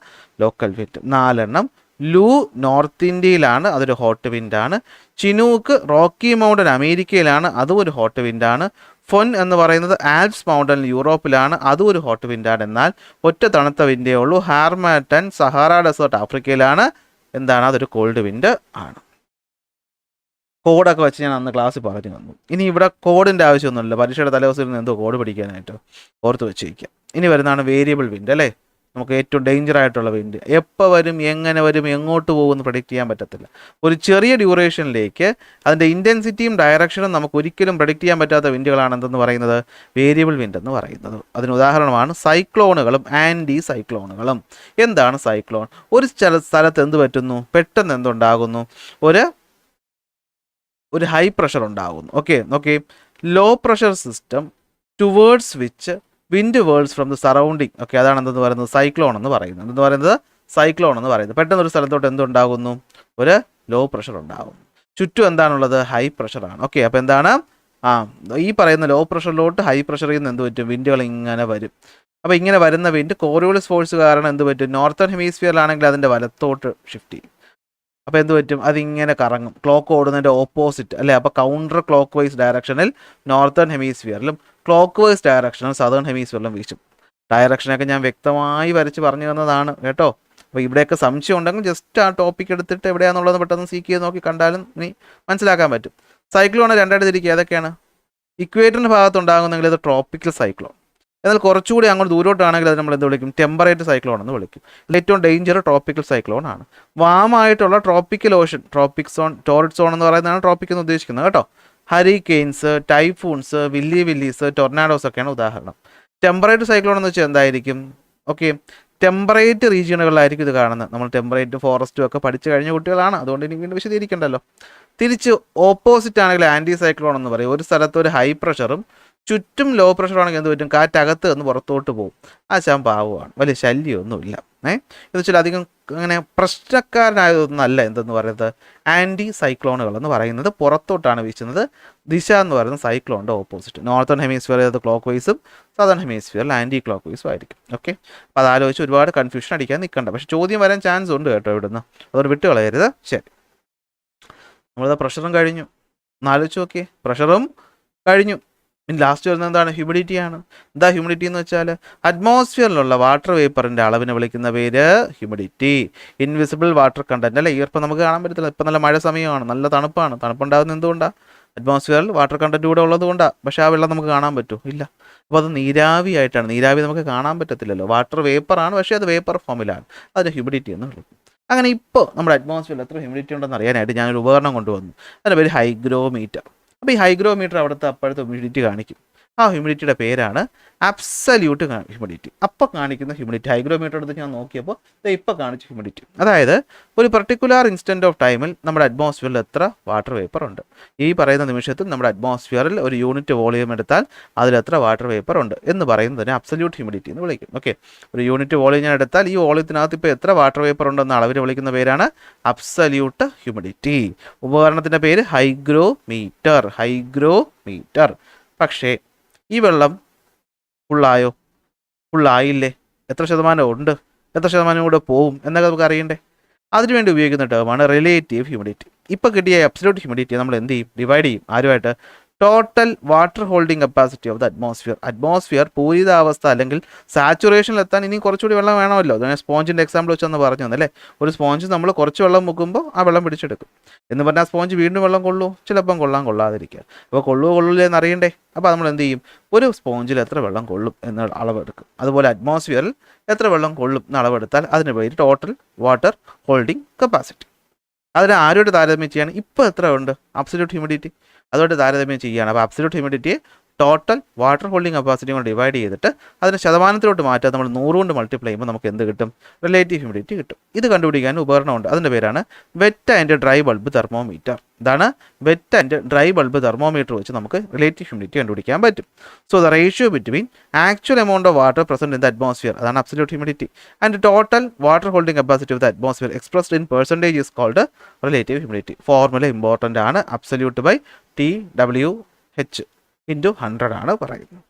A: ലോക്കൽ വിൻഡ്. 4 ലൂ നോർത്ത് ഇന്ത്യയിലാണ്, അതൊരു ഹോട്ട് വിൻഡാണ്. ചിനൂക്ക് റോക്കി മൗണ്ടൻ അമേരിക്കയിലാണ്, അതും ഒരു ഹോട്ട് വിൻഡാണ്. ഫൊൻ എന്ന് പറയുന്നത് ആൽപ്സ് മൗണ്ടൻ യൂറോപ്പിലാണ്, അതും ഒരു ഹോട്ട് വിൻഡാണ്. എന്നാൽ ഒറ്റ തണുത്ത വിൻഡേ ഉള്ളൂ, ഹാർമാറ്റൻ സഹാറ ഡെസേർട്ട് ആഫ്രിക്കയിലാണ്. എന്താണ്, അതൊരു കോൾഡ് വിൻഡ് ആണ്. കോഡൊക്കെ വെച്ച് ഞാൻ അന്ന് ക്ലാസ്സിൽ പറഞ്ഞു തന്നു. ഇനി ഇവിടെ കോഡിൻ്റെ ആവശ്യമൊന്നുമില്ല, പരീക്ഷയുടെ തലേദിവസം ഇരുന്ന് എന്തോ കോഡ് പഠിക്കാനായിട്ട് ഓർത്ത് വെച്ച് വയ്ക്കുക. ഇനി വരുന്നതാണ് വേരിയബിൾ വിൻഡ് അല്ലേ, നമുക്ക് ഏറ്റവും ഡേഞ്ചർ ആയിട്ടുള്ള വിൻഡ്. എപ്പോൾ വരും, എങ്ങനെ വരും, എങ്ങോട്ട് പോകുമെന്ന് പ്രഡിക്റ്റ് ചെയ്യാൻ പറ്റത്തില്ല. ഒരു ചെറിയ ഡ്യൂറേഷനിലേക്ക് അതിൻ്റെ ഇൻറ്റൻസിറ്റിയും ഡയറക്ഷനും നമുക്ക് ഒരിക്കലും പ്രഡിക്റ്റ് ചെയ്യാൻ പറ്റാത്ത വിൻഡുകളാണ് എന്തെന്ന് പറയുന്നത്, വേരിയബിൾ വിൻഡ് എന്ന് പറയുന്നത്. അതിന് ഉദാഹരണമാണ് സൈക്ലോണുകളും ആൻറ്റി സൈക്ലോണുകളും. എന്താണ് സൈക്ലോൺ, ഒരു സ്ഥലത്ത് എന്ത് പറ്റുന്നു, പെട്ടെന്ന് എന്തുണ്ടാകുന്നു, ഒരു ഹൈ പ്രഷർ ഉണ്ടാകുന്നു. Okay low pressure system towards which wind worlds from the surrounding. Okay, അതാണ് എന്തെന്ന് പറയുന്നത്, സൈക്ലോൺ എന്ന് പറയുന്നത്. എന്തെന്ന് പറയുന്നത്, സൈക്ലോൺ എന്ന് പറയുന്നത്. പെട്ടെന്ന് ഒരു സ്ഥലത്തോട്ട് എന്തുണ്ടാകുന്നു, ഒരു ലോ പ്രഷർ ഉണ്ടാകുന്നു. ചുറ്റും എന്താണുള്ളത്, ഹൈ പ്രഷറാണ്. ഓക്കെ, അപ്പോൾ എന്താണ്, ഈ പറയുന്ന ലോ പ്രഷറിലോട്ട് ഹൈ പ്രഷറിൽ നിന്ന് എന്ത് പറ്റും, വിൻഡുകൾ ഇങ്ങനെ വരും. അപ്പോൾ ഇങ്ങനെ വരുന്ന വിൻഡ് കോറിയോളിസ് ഫോഴ്സ് കാരണം എന്ത് പറ്റും, നോർത്തേൺ ഹെമിസ്ഫിയറിലാണെങ്കിൽ അതിൻ്റെ വലത്തോട്ട് ഷിഫ്റ്റ് ചെയ്യും. അപ്പോൾ എന്ത് പറ്റും, അതിങ്ങനെ കറങ്ങും, ക്ലോക്ക് ഓടുന്നതിൻ്റെ ഓപ്പോസിറ്റ് അല്ലേ. അപ്പോൾ കൗണ്ടർ ക്ലോക്ക് വൈസ് ഡയറക്ഷനിൽ നോർത്തേൺ ഹെമിസ്ഫിയറിലും ക്ലോക്ക് വൈസ് ഡയറക്ഷനിൽ സദേൺ ഹെമിസ്ഫിയറിലും വീശും. ഡയറക്ഷനൊക്കെ ഞാൻ വ്യക്തമായി വരച്ച് പറഞ്ഞു തന്നതാണ് കേട്ടോ. അപ്പോൾ ഇവിടെയൊക്കെ സംശയം ഉണ്ടെങ്കിൽ ജസ്റ്റ് ആ ടോപ്പിക് എടുത്തിട്ട് എവിടെയാണെന്നുള്ളത് പെട്ടെന്ന് സീക്ക് ചെയ്ത് നോക്കി കണ്ടാലും നീ മനസ്സിലാക്കാൻ പറ്റും. സൈക്ലോൺ 2 തിരിക്കുക. ഏതൊക്കെയാണ്, ഇക്വേറ്ററിൻ്റെ ഭാഗത്തുണ്ടാകുന്നെങ്കിൽ ഇത് ട്രോപ്പിക്കൽ സൈക്ലോൺ. എന്നാൽ കുറച്ചുകൂടി അങ്ങോട്ട് ദൂരോട്ടാണെങ്കിൽ അത് നമ്മൾ എന്ത് വിളിക്കും, ടെമ്പറേറ്റ് സൈക്ലോൺ എന്ന് വിളിക്കും. ഏറ്റവും ഡേഞ്ചർ ട്രോപ്പിക്കൽ സൈക്ലോൺ ആണ്. വാമായിട്ടുള്ള tropical ocean, tropic zone, torrid zone എന്ന് പറയുന്നതാണ് ട്രോപ്പിക് എന്ന് ഉദ്ദേശിക്കുന്നത് കേട്ടോ. ഹരിക്കെയിൻസ്, ടൈഫൂൺസ്, വില്ലീസ്, ടൊർണാഡോസ് ഒക്കെയാണ് ഉദാഹരണം. ടെമ്പറേറ്റ് സൈക്ലോൺ എന്ന് വെച്ചാൽ എന്തായിരിക്കും, ഓക്കെ ടെമ്പറേറ്റ് റീജിയനുകളിലായിരിക്കും ഇത് കാണുന്നത്. നമ്മൾ ടെമ്പറേറ്റ് ഫോറസ്റ്റും ഒക്കെ പഠിച്ചു കഴിഞ്ഞ കുട്ടികളാണ്, അതുകൊണ്ട് ഇനി വീണ്ടും വിശദീകരിക്കണ്ടല്ലോ. തിരിച്ച് ഓപ്പോസിറ്റ് ആണെങ്കിൽ ആൻറ്റി സൈക്ലോൺ എന്ന് പറയും. ഒരു സ്ഥലത്ത് ഒരു ഹൈ പ്രഷറും ചുറ്റും ലോ പ്രഷർ ആണെങ്കിൽ എന്ത് പറ്റും, കാറ്റകത്ത് നിന്ന് പുറത്തോട്ട് പോകും. ആശാൻ പാവമാണ്, വലിയ ശല്യമൊന്നുമില്ല. എന്ന് വെച്ചാൽ അധികം അങ്ങനെ പ്രശ്നക്കാരനായതൊന്നല്ല എന്തെന്ന് പറയുന്നത് ആൻറ്റി സൈക്ലോണുകൾ എന്ന് പറയുന്നത്. പുറത്തോട്ടാണ് വീശുന്നത്. ദിശ എന്ന് പറയുന്നത് സൈക്ലോണിൻ്റെ ഓപ്പോസിറ്റ്. നോർത്തേൺ ഹെമിസ്ഫിയറിൽ അത് ക്ലോക്ക് വൈസും സദേൺ ഹെമിസ്ഫിയറിൽ ആൻറ്റി ക്ലോക്ക് വൈസും ആയിരിക്കും. ഓക്കെ, അപ്പോൾ അതാലോചിച്ച് ഒരുപാട് കൺഫ്യൂഷൻ അടിക്കാൻ നിൽക്കണ്ട. പക്ഷേ ചോദ്യം വരാൻ ചാൻസ് ഉണ്ട് കേട്ടോ ഇവിടുന്ന്, അതുകൊണ്ട് വിട്ട് കളയരുത്. ശരി. നമ്മളത് പ്രഷറും കഴിഞ്ഞു. ഒന്ന് ആലോചിച്ച് നോക്കിയേ, പ്രഷറും കഴിഞ്ഞു. ഇനി ലാസ്റ്റ് വരുന്നത് എന്താണ്? ഹ്യൂമിഡിറ്റിയാണ്. എന്താ ഹ്യൂമിഡിറ്റി എന്ന് വെച്ചാൽ അറ്റ്മോസ്ഫിയറിലുള്ള വാട്ടർ വേപ്പറിൻ്റെ അളവിനെ വിളിക്കുന്ന പേര് ഹ്യൂമിഡിറ്റി. ഇൻവിസിബിൾ വാട്ടർ കണ്ടന്റ് അല്ലേ? ഈർപ്പം നമുക്ക് കാണാൻ പറ്റത്തില്ല. ഇപ്പം നല്ല മഴ സമയമാണ്, നല്ല തണുപ്പാണ്. തണുപ്പുണ്ടാകുന്നത് എന്തുകൊണ്ടാണ്? അറ്റ്മോസ്ഫിയറിൽ വാട്ടർ കണ്ടന്റ് കൂടെ ഉള്ളത് കൊണ്ടാണ്. പക്ഷേ ആ വെള്ളം നമുക്ക് കാണാൻ പറ്റുമോ? ഇല്ല. അപ്പോൾ അത് നീരാവി ആയിട്ടാണ്. നീരാവി നമുക്ക് കാണാൻ പറ്റത്തില്ലല്ലോ. വാട്ടർ വേപ്പറാണ്, പക്ഷേ അത് വേപ്പർ ഫോമിലാണ്. അതിന് ഹ്യൂമിഡിറ്റി എന്ന് വിളിക്കും. അങ്ങനെ ഇപ്പോൾ നമ്മുടെ അറ്റ്മോസ്ഫിയറിൽ എത്ര ഹ്യൂമിഡിറ്റി ഉണ്ടെന്ന് അറിയാനായിട്ട് ഞാനൊരു ഉപകരണം കൊണ്ടുവന്നു. അതിൻ്റെ പേര് ഹൈഗ്രോമീറ്റർ. അപ്പോൾ ഈ ഹൈഗ്രോമീറ്റർ അപ്പോഴത്തെ ഹ്യൂമിഡിറ്റി കാണിക്കും. ആ ഹ്യൂമിഡിറ്റിയുടെ പേരാണ് അബ്സല്യൂട്ട് ഹ്യൂമിഡിറ്റി. അപ്പോൾ കാണിക്കുന്ന ഹ്യൂമിഡിറ്റി ഹൈഗ്രോമീറ്റർ എടുത്ത് ഞാൻ നോക്കിയപ്പോൾ ഇപ്പോൾ കാണിച്ച ഹ്യൂമിഡിറ്റി. അതായത് ഒരു പർട്ടിക്കുലർ ഇൻസ്റ്റൻറ്റ് ഓഫ് ടൈമിൽ നമ്മുടെ അറ്റ്മോസ്ഫിയറിൽ എത്ര വാട്ടർ വേപ്പർ ഉണ്ട്. ഈ പറയുന്ന നിമിഷത്തിൽ നമ്മുടെ അറ്റ്മോസ്ഫിയറിൽ ഒരു യൂണിറ്റ് വോളിയം എടുത്താൽ അതിലെത്ര വാട്ടർ വേപ്പർ ഉണ്ട് എന്ന് പറയുന്നതിന് അബ്സല്യൂട്ട് ഹ്യൂമിഡിറ്റി എന്ന് വിളിക്കും. ഓക്കെ, ഒരു യൂണിറ്റ് വോളിയം ഞാൻ എടുത്താൽ ഈ വോളിയത്തിനകത്ത് ഇപ്പോൾ എത്ര വാട്ടർ വേപ്പർ ഉണ്ടെന്ന് അളവിന് വിളിക്കുന്ന പേരാണ് അബ്സല്യൂട്ട് ഹ്യൂമിഡിറ്റി. ഉപകരണത്തിൻ്റെ പേര് ഹൈഗ്രോമീറ്റർ. ഹൈഗ്രോമീറ്റർ. പക്ഷേ ഈ വെള്ളം ഫുള്ളായോ? ഫുള്ളായില്ലേ? എത്ര ശതമാനം ഉണ്ട്, എത്ര ശതമാനം കൂടെ പോവും എന്നൊക്കെ നമുക്ക് അറിയണ്ടേ? അതിനുവേണ്ടി ഉപയോഗിക്കുന്ന ടേമാണ് റിലേറ്റീവ് ഹ്യൂമിഡിറ്റി. ഇപ്പോൾ കിട്ടിയ അബ്സല്യൂട്ട് ഹ്യൂമിഡിറ്റി നമ്മൾ എന്ത് ചെയ്യും? ഡിവൈഡ് ചെയ്യും. ആരുമായിട്ട്? Total water holding capacity of the atmosphere. Atmosphere പൂരിതാവസ്ഥ അല്ലെങ്കിൽ സാച്ചുറേഷനിലെത്താൻ ഇനി കുറച്ചുകൂടി വെള്ളം വേണമല്ലോ. അതിനെ സ്പോഞ്ചിൻ്റെ എക്സാമ്പിൾ വെച്ചൊന്ന് പറഞ്ഞു തന്നല്ലേ. ഒരു സ്പോഞ്ച് നമ്മൾ കുറച്ച് വെള്ളം മുക്കുമ്പോൾ ആ വെള്ളം പിടിച്ചെടുക്കും എന്ന് പറഞ്ഞാൽ സ്പോഞ്ച് വീണ്ടും വെള്ളം കൊള്ളൂ? ചിലപ്പം കൊള്ളാതിരിക്കുക. അപ്പോൾ കൊള്ളൂല്ലേ എന്ന് അറിയണ്ടേ? അപ്പോൾ നമ്മൾ എന്ത് ചെയ്യും? ഒരു സ്പോഞ്ചിൽ എത്ര വെള്ളം കൊള്ളും എന്ന അളവെടുക്കും. അതുപോലെ അറ്റ്മോസ്ഫിയറിൽ എത്ര വെള്ളം കൊള്ളും എന്ന അളവെടുത്താൽ അതിന് പേര് ടോട്ടൽ വാട്ടർ ഹോൾഡിംഗ് കപ്പാസിറ്റി. അതിന് ആരോട് താരതമ്യം ചെയ്യാണ്? ഇപ്പോൾ എത്ര ഉണ്ട് അബ്സല്യൂട്ട് ഹ്യൂമിഡിറ്റി, അതുകൊണ്ട് താരതമ്യം ചെയ്യുകയാണ്. അപ്പോൾ അബ്സല്യൂട്ട് ഹ്യൂമിഡിറ്റിയെ ടോട്ടൽ വാട്ടർ ഹോൾഡിംഗ് കപ്പാസിറ്റി കൊണ്ട് ഡിവൈഡ് ചെയ്തിട്ട് അതിന് ശതമാനത്തിലോട്ട് മാറ്റാൻ നമ്മൾ 100 കൊണ്ട് മൾട്ടിപ്ലൈ ചെയ്യുമ്പോൾ നമുക്ക് എന്ത് കിട്ടും? റിലേറ്റീവ് ഹ്യൂമിഡിറ്റി കിട്ടും. ഇത് കണ്ടുപിടിക്കാൻ ഉപകരണമുണ്ട്. അതിൻ്റെ പേരാണ് wet and dry bulb thermometer. ഇതാണ് wet and dry bulb thermometer വെച്ച് നമുക്ക് റിലേറ്റീവ് ഹ്യൂമിഡിറ്റി കണ്ടുപിടിക്കാൻ പറ്റും. So the ratio between actual amount of water present in the atmosphere, അതാണ് absolute humidity, and total water holding capacity of the atmosphere expressed in percentage is called relative humidity. Formula important ആണ്. Absolute by TWH × 100 ആണ് പറയുന്നത്.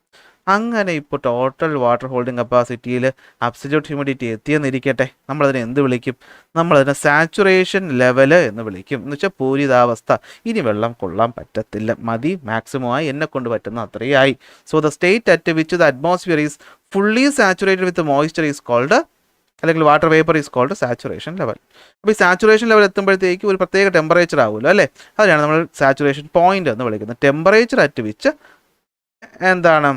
A: അങ്ങനെ ഇപ്പോൾ total water holding കപ്പാസിറ്റിയിൽ absolute humidity എത്തിയെന്നിരിക്കട്ടെ, നമ്മളതിനെ എന്ത് വിളിക്കും? നമ്മളതിനെ സാച്ചുറേഷൻ ലെവൽ എന്ന് വിളിക്കും. എന്ന് വെച്ചാൽ പൂരിതാവസ്ഥ. ഇനി വെള്ളം കൊള്ളാൻ പറ്റത്തില്ല, മതി, മാക്സിമമായി എന്നെ കൊണ്ട് പറ്റുന്ന അത്രയായി. So the state at which the atmosphere is fully saturated with moisture is called, അല്ലെങ്കിൽ water vapour is called saturation level. അപ്പോൾ ഈ സാച്ചുറേഷൻ ലെവൽ എത്തുമ്പോഴത്തേക്ക് ഒരു പ്രത്യേക ടെമ്പറേച്ചർ ആവുമല്ലോ അല്ലേ? അതിനാണ് നമ്മൾ സാച്ചുറേഷൻ പോയിന്റ് എന്ന് വിളിക്കുന്നത്. ടെമ്പറേച്ചർ അറ്റ് വിച്ച് എന്താണ്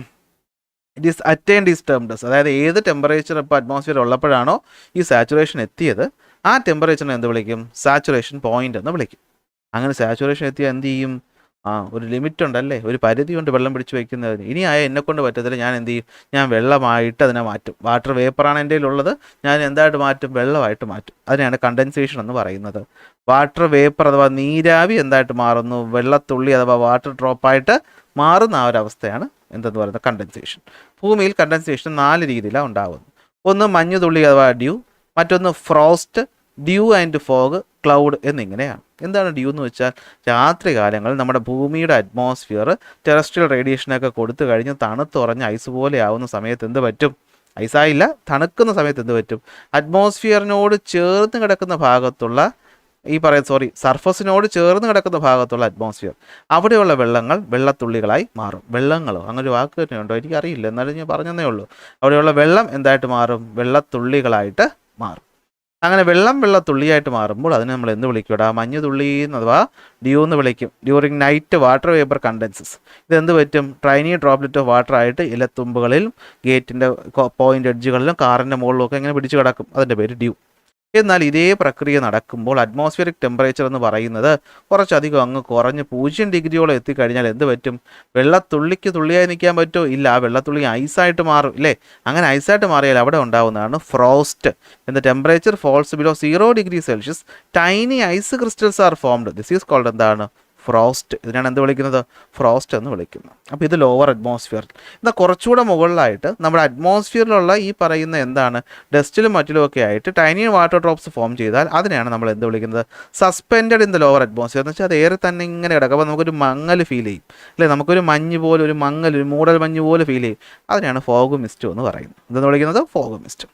A: it is attained is termed as, അതായത് ഏത് ടെമ്പറേച്ചർ ഇപ്പോൾ അറ്റ്മോസ്ഫിയർ ഉള്ളപ്പോഴാണോ ഈ സാച്ചുറേഷൻ എത്തിയത്, ആ ടെമ്പറേച്ചറിനെ എന്ത് വിളിക്കും? സാച്ചുറേഷൻ പോയിന്റ് എന്ന് വിളിക്കും. അങ്ങനെ സാച്ചുറേഷൻ എത്തിയാൽ എന്ത് ചെയ്യും? ഒരു ലിമിറ്റ് ഉണ്ടല്ലേ, ഒരു പരിധി കൊണ്ട് വെള്ളം പിടിച്ച് വയ്ക്കുന്നതിന്. ഇനി എന്നെ കൊണ്ട് പറ്റത്തില്ല, ഞാൻ എന്ത് ചെയ്യും? ഞാൻ വെള്ളമായിട്ട് അതിനെ മാറ്റും. വാട്ടർ വേപ്പറാണ് എൻ്റെ ഉള്ളത്, ഞാൻ എന്തായിട്ട് മാറ്റും? വെള്ളമായിട്ട് മാറ്റും. അതിനെയാണ് കണ്ടൻസേഷൻ എന്ന് പറയുന്നത്. വാട്ടർ വേപ്പർ അഥവാ നീരാവി എന്തായിട്ട് മാറുന്നു? വെള്ളത്തുള്ളി അഥവാ വാട്ടർ ഡ്രോപ്പായിട്ട് മാറുന്ന ആ ഒരു അവസ്ഥയാണ് എന്തെന്ന് പറയുന്നത്? കണ്ടൻസേഷൻ. ഭൂമിയിൽ കണ്ടൻസേഷൻ 4 രീതിയിലാണ് ഉണ്ടാകുന്നത്. ഒന്ന് മഞ്ഞുതുള്ളി അഥവാ ഡ്യൂ, മറ്റൊന്ന് frost, due and fog, cloud എന്നിങ്ങനെയാണ്. എന്താണ് ഡ്യൂ എന്ന് വെച്ചാൽ രാത്രി കാലങ്ങളിൽ നമ്മുടെ ഭൂമിയുടെ അറ്റ്മോസ്ഫിയർ ടെറസ്ട്രിയൽ റേഡിയേഷനൊക്കെ കൊടുത്തു കഴിഞ്ഞ് തണുത്തുറഞ്ഞ് ഐസ് പോലെ ആവുന്ന സമയത്ത് എന്ത് പറ്റും? ഐസായില്ല, തണുക്കുന്ന സമയത്ത് എന്ത് പറ്റും? അറ്റ്മോസ്ഫിയറിനോട് ചേർന്ന് കിടക്കുന്ന ഭാഗത്തുള്ള സർഫസിനോട് ചേർന്ന് കിടക്കുന്ന ഭാഗത്തുള്ള അറ്റ്മോസ്ഫിയർ, അവിടെയുള്ള വെള്ളങ്ങൾ വെള്ളത്തുള്ളികളായി മാറും. വെള്ളങ്ങളോ അങ്ങനെ ഒരു വാക്ക് തന്നെയുണ്ടോ? എനിക്കറിയില്ല, എന്നാലും ഞാൻ പറഞ്ഞതേ ഉള്ളൂ. അവിടെയുള്ള വെള്ളം എന്തായിട്ട് മാറും? വെള്ളത്തുള്ളികളായിട്ട് മാറും. അങ്ങനെ വെള്ളത്തുള്ളിയായിട്ട് മാറുമ്പോൾ അതിനെ നമ്മൾ എന്ത് വിളിക്കൂടാ? മഞ്ഞുതുള്ളി അഥവാ ഡ്യൂ എന്ന് വിളിക്കും. During night water vapour condenses. ഇതെന്ത് പറ്റും? ട്രൈനി ഡ്രോപ്ലെറ്റ് ഓഫ് വാട്ടർ ആയിട്ട് ഇലത്തുമ്പുകളിലും ഗേറ്റിൻ്റെ പോയിന്റ് എഡ്ജുകളിലും കാറിൻ്റെ മുകളിലും ഒക്കെ ഇങ്ങനെ പിടിച്ചു കിടക്കും. അതിൻ്റെ പേര് ഡ്യൂ. എന്നാൽ ഇതേ പ്രക്രിയ നടക്കുമ്പോൾ അറ്റ്മോസ്ഫിയറിക് ടെമ്പറേച്ചർ എന്ന് പറയുന്നത് കുറച്ചധികം അങ്ങ് കുറഞ്ഞ് 0 ഡിഗ്രിയോളം എത്തിക്കഴിഞ്ഞാൽ എന്ത് പറ്റും? വെള്ളത്തുള്ളിക്ക് തുള്ളിയായി നിൽക്കാൻ പറ്റുമോ? ഇല്ല, ആ വെള്ളത്തുള്ളി ഐസായിട്ട് മാറും ഇല്ലേ? അങ്ങനെ ഐസായിട്ട് മാറിയാൽ അവിടെ ഉണ്ടാവുന്നതാണ് frost. The temperature falls below 0 degree Celsius tiny ice crystals are formed. This is called എന്താണ്? ഫ്രോസ്റ്റ്. ഇതിനാണ് എന്ത് വിളിക്കുന്നത്? ഫ്രോസ്റ്റ് എന്ന് വിളിക്കുന്നത്. അപ്പോൾ ഇത് ലോവർ അറ്റ്മോസ്ഫിയർ. എന്നാൽ കുറച്ചുകൂടെ മുകളിലായിട്ട് നമ്മുടെ അറ്റ്മോസ്ഫിയറിലുള്ള ഈ പറയുന്ന എന്താണ് ഡസ്റ്റിലും മറ്റിലുമൊക്കെ ആയിട്ട് ടൈനി വാട്ടർ ഡ്രോപ്സ് ഫോം ചെയ്താൽ അതിനെയാണ് നമ്മൾ എന്ത് വിളിക്കുന്നത്? Suspended in the lower atmosphere. എന്ന് വെച്ചാൽ അത് ഏറെ തന്നെ ഇങ്ങനെ കിടക്കും. അപ്പോൾ നമുക്കൊരു മങ്ങൽ ഫീൽ ചെയ്യും അല്ലേ? നമുക്കൊരു മഞ്ഞ് പോലെ, ഒരു മങ്ങൽ, ഒരു മൂടൽ മഞ്ഞ് പോലെ ഫീൽ ചെയ്യും. അതിനെയാണ് ഫോഗ് മിസ്റ്റ് എന്ന് പറയുന്നത്. ഇതെന്ന് വിളിക്കുന്നത് ഫോഗ് മിസ്റ്റ്.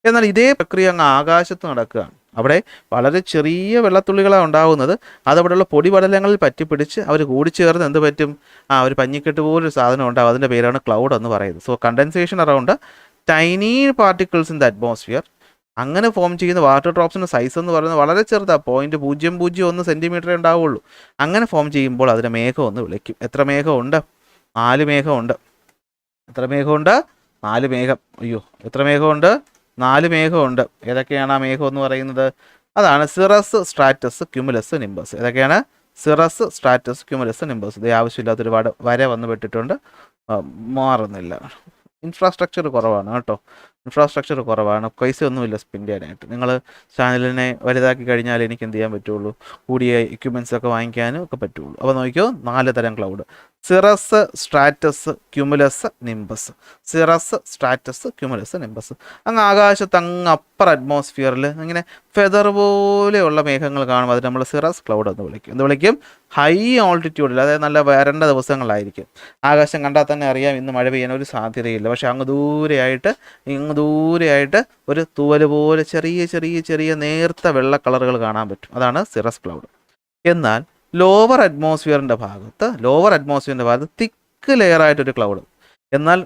A: എന്നാൽ ഇതേ പ്രക്രിയ അങ്ങ് ആകാശത്ത് നടക്കുകയാണ്. അവിടെ വളരെ ചെറിയ വെള്ളത്തുള്ളികളാണ് ഉണ്ടാകുന്നത്. അതവിടെയുള്ള പൊടിപടലങ്ങളിൽ പറ്റിപ്പിടിച്ച് അവർ കൂടിച്ചേർന്ന് എന്ത് പറ്റും, ഒരു പഞ്ഞിക്കെട്ട് പോലൊരു സാധനം ഉണ്ടാകും. അതിൻ്റെ പേരാണ് ക്ലൗഡ് എന്ന് പറയുന്നത്. So condensation around tiny particles in the atmosphere. അങ്ങനെ ഫോം ചെയ്യുന്ന വാട്ടർ ഡ്രോപ്സിൻ്റെ സൈസ് എന്ന് പറയുന്നത് വളരെ ചെറുതാണ്, 0.001 സെൻറ്റിമീറ്ററേ ഉണ്ടാവുള്ളൂ. അങ്ങനെ ഫോം ചെയ്യുമ്പോൾ അതിനെ മേഘം എന്ന് വിളിക്കും. എത്ര മേഘമുണ്ട്? 4 മേഘമുണ്ട്. എത്ര മേഘമുണ്ട്? 4 മേഘം. അയ്യോ, എത്ര മേഘമുണ്ട്? 4 മേഘമുണ്ട്. ഏതൊക്കെയാണ് ആ മേഘം എന്ന് പറയുന്നത്? അതാണ് സിറസ്, സ്ട്രാറ്റസ്, ക്യുമുലസ്, നിംബസ്. ഏതൊക്കെയാണ്? Cirrus, Stratus, cumulus, nimbus. ഇത് ആവശ്യമില്ലാത്ത ഒരുപാട് വര വന്ന് പെട്ടിട്ടുണ്ട്, മാറുന്നില്ല. ഇൻഫ്രാസ്ട്രക്ചർ കുറവാണ് കേട്ടോ, ഇൻഫ്രാസ്ട്രക്ചർ കുറവാണ്. പൈസ ഒന്നുമില്ല സ്പെൻഡ് ചെയ്യാനായിട്ട്. നിങ്ങൾ ചാനലിനെ വലുതാക്കി കഴിഞ്ഞാൽ എനിക്ക് എന്ത് ചെയ്യാൻ പറ്റുള്ളൂ, കൂടിയ എക്യുപ്മെൻറ്റ്സ് ഒക്കെ വാങ്ങിക്കാനും ഒക്കെ പറ്റുള്ളൂ. അപ്പോൾ നോക്കിയോ, 4 തരം cloud: cirrus, Stratus, cumulus, nimbus. Cirrus, Stratus, cumulus, nimbus. അങ്ങ് ആകാശത്ത് അങ്ങ് അപ്പർ അറ്റ്മോസ്ഫിയറിൽ ഇങ്ങനെ ഫെദർ പോലെയുള്ള മേഘങ്ങൾ കാണും. അത് നമ്മൾ സിറസ് ക്ലൗഡ് എന്ന് വിളിക്കും. എന്ത് വിളിക്കും? ഹൈ ഓൾട്ടിറ്റ്യൂഡിൽ, അതായത് നല്ല വരണ്ട ദിവസങ്ങളായിരിക്കും. ആകാശം കണ്ടാൽ തന്നെ അറിയാം ഇന്ന് മഴ പെയ്യാൻ ഒരു സാധ്യതയില്ല. പക്ഷെ അങ്ങ് ദൂരെയായിട്ട് ഒരു തൂവൽ പോലെ ചെറിയ ചെറിയ ചെറിയ നേർത്ത വെള്ള കളറുകൾ കാണാൻ പറ്റും. അതാണ് സിറസ് ക്ലൗഡ്. എന്നാൽ ലോവർ അറ്റ്മോസ്ഫിയറിൻ്റെ ഭാഗത്ത് തിക്ക് ലെയറായിട്ടൊരു ക്ലൗഡ്. എന്നാൽ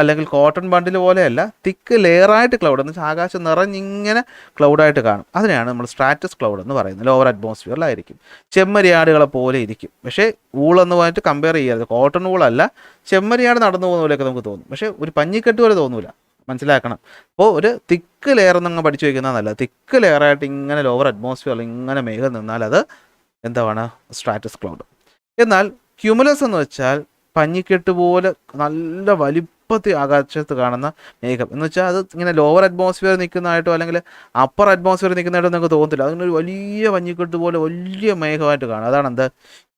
A: അല്ലെങ്കിൽ കോട്ടൺ ബണ്ടിൽ പോലെയല്ല, തിക്ക് ലെയറായിട്ട് ക്ലൗഡ് എന്ന് വെച്ചാൽ ആകാശം നിറഞ്ഞിങ്ങനെ ക്ലൗഡായിട്ട് കാണും. അതിനെയാണ് നമ്മൾ സ്ട്രാറ്റസ് ക്ലൗഡ് എന്ന് പറയുന്നത്. ലോവർ അറ്റ്മോസ്ഫിയറിലായിരിക്കും, ചെമ്മരിയാടുകളെ പോലെ ഇരിക്കും. പക്ഷേ ഊളെന്ന് പറഞ്ഞിട്ട് കമ്പയർ ചെയ്യരുത്. കോട്ടൺ ഊളല്ല, ചെമ്മരിയാട് നടന്നു പോകുന്ന പോലെയൊക്കെ നമുക്ക് തോന്നും. പക്ഷേ ഒരു പഞ്ഞിക്കെട്ട് പോലെ തോന്നൂല, മനസ്സിലാക്കണം. അപ്പോൾ ഒരു തിക്ക് ലെയർ എന്നങ്ങ് പഠിച്ചു വയ്ക്കുന്നത് നല്ല. തിക്ക് ലെയറായിട്ട് ഇങ്ങനെ ലോവർ അറ്റ്മോസ്ഫിയറിൽ ഇങ്ങനെ മേഘം നിന്നാൽ അത് എന്താണ്? Stratus cloud. എന്നാൽ ക്യുമുലസ് എന്ന് വെച്ചാൽ പഞ്ഞിക്കെട്ട് പോലെ നല്ല വലിപ്പത്തിൽ ആകാശത്ത് കാണുന്ന മേഘം എന്ന് വെച്ചാൽ അത് ഇങ്ങനെ ലോവർ അറ്റ്മോസ്ഫിയർ നിൽക്കുന്നതായിട്ടോ അല്ലെങ്കിൽ അപ്പർ അറ്റ്മോസ്ഫിയർ നിൽക്കുന്നതായിട്ടോ നിങ്ങൾക്ക് തോന്നത്തില്ല. അതിനൊരു വലിയ പഞ്ഞിക്കെട്ട് പോലെ വലിയ മേഘമായിട്ട് കാണും. അതാണ് എന്ത്?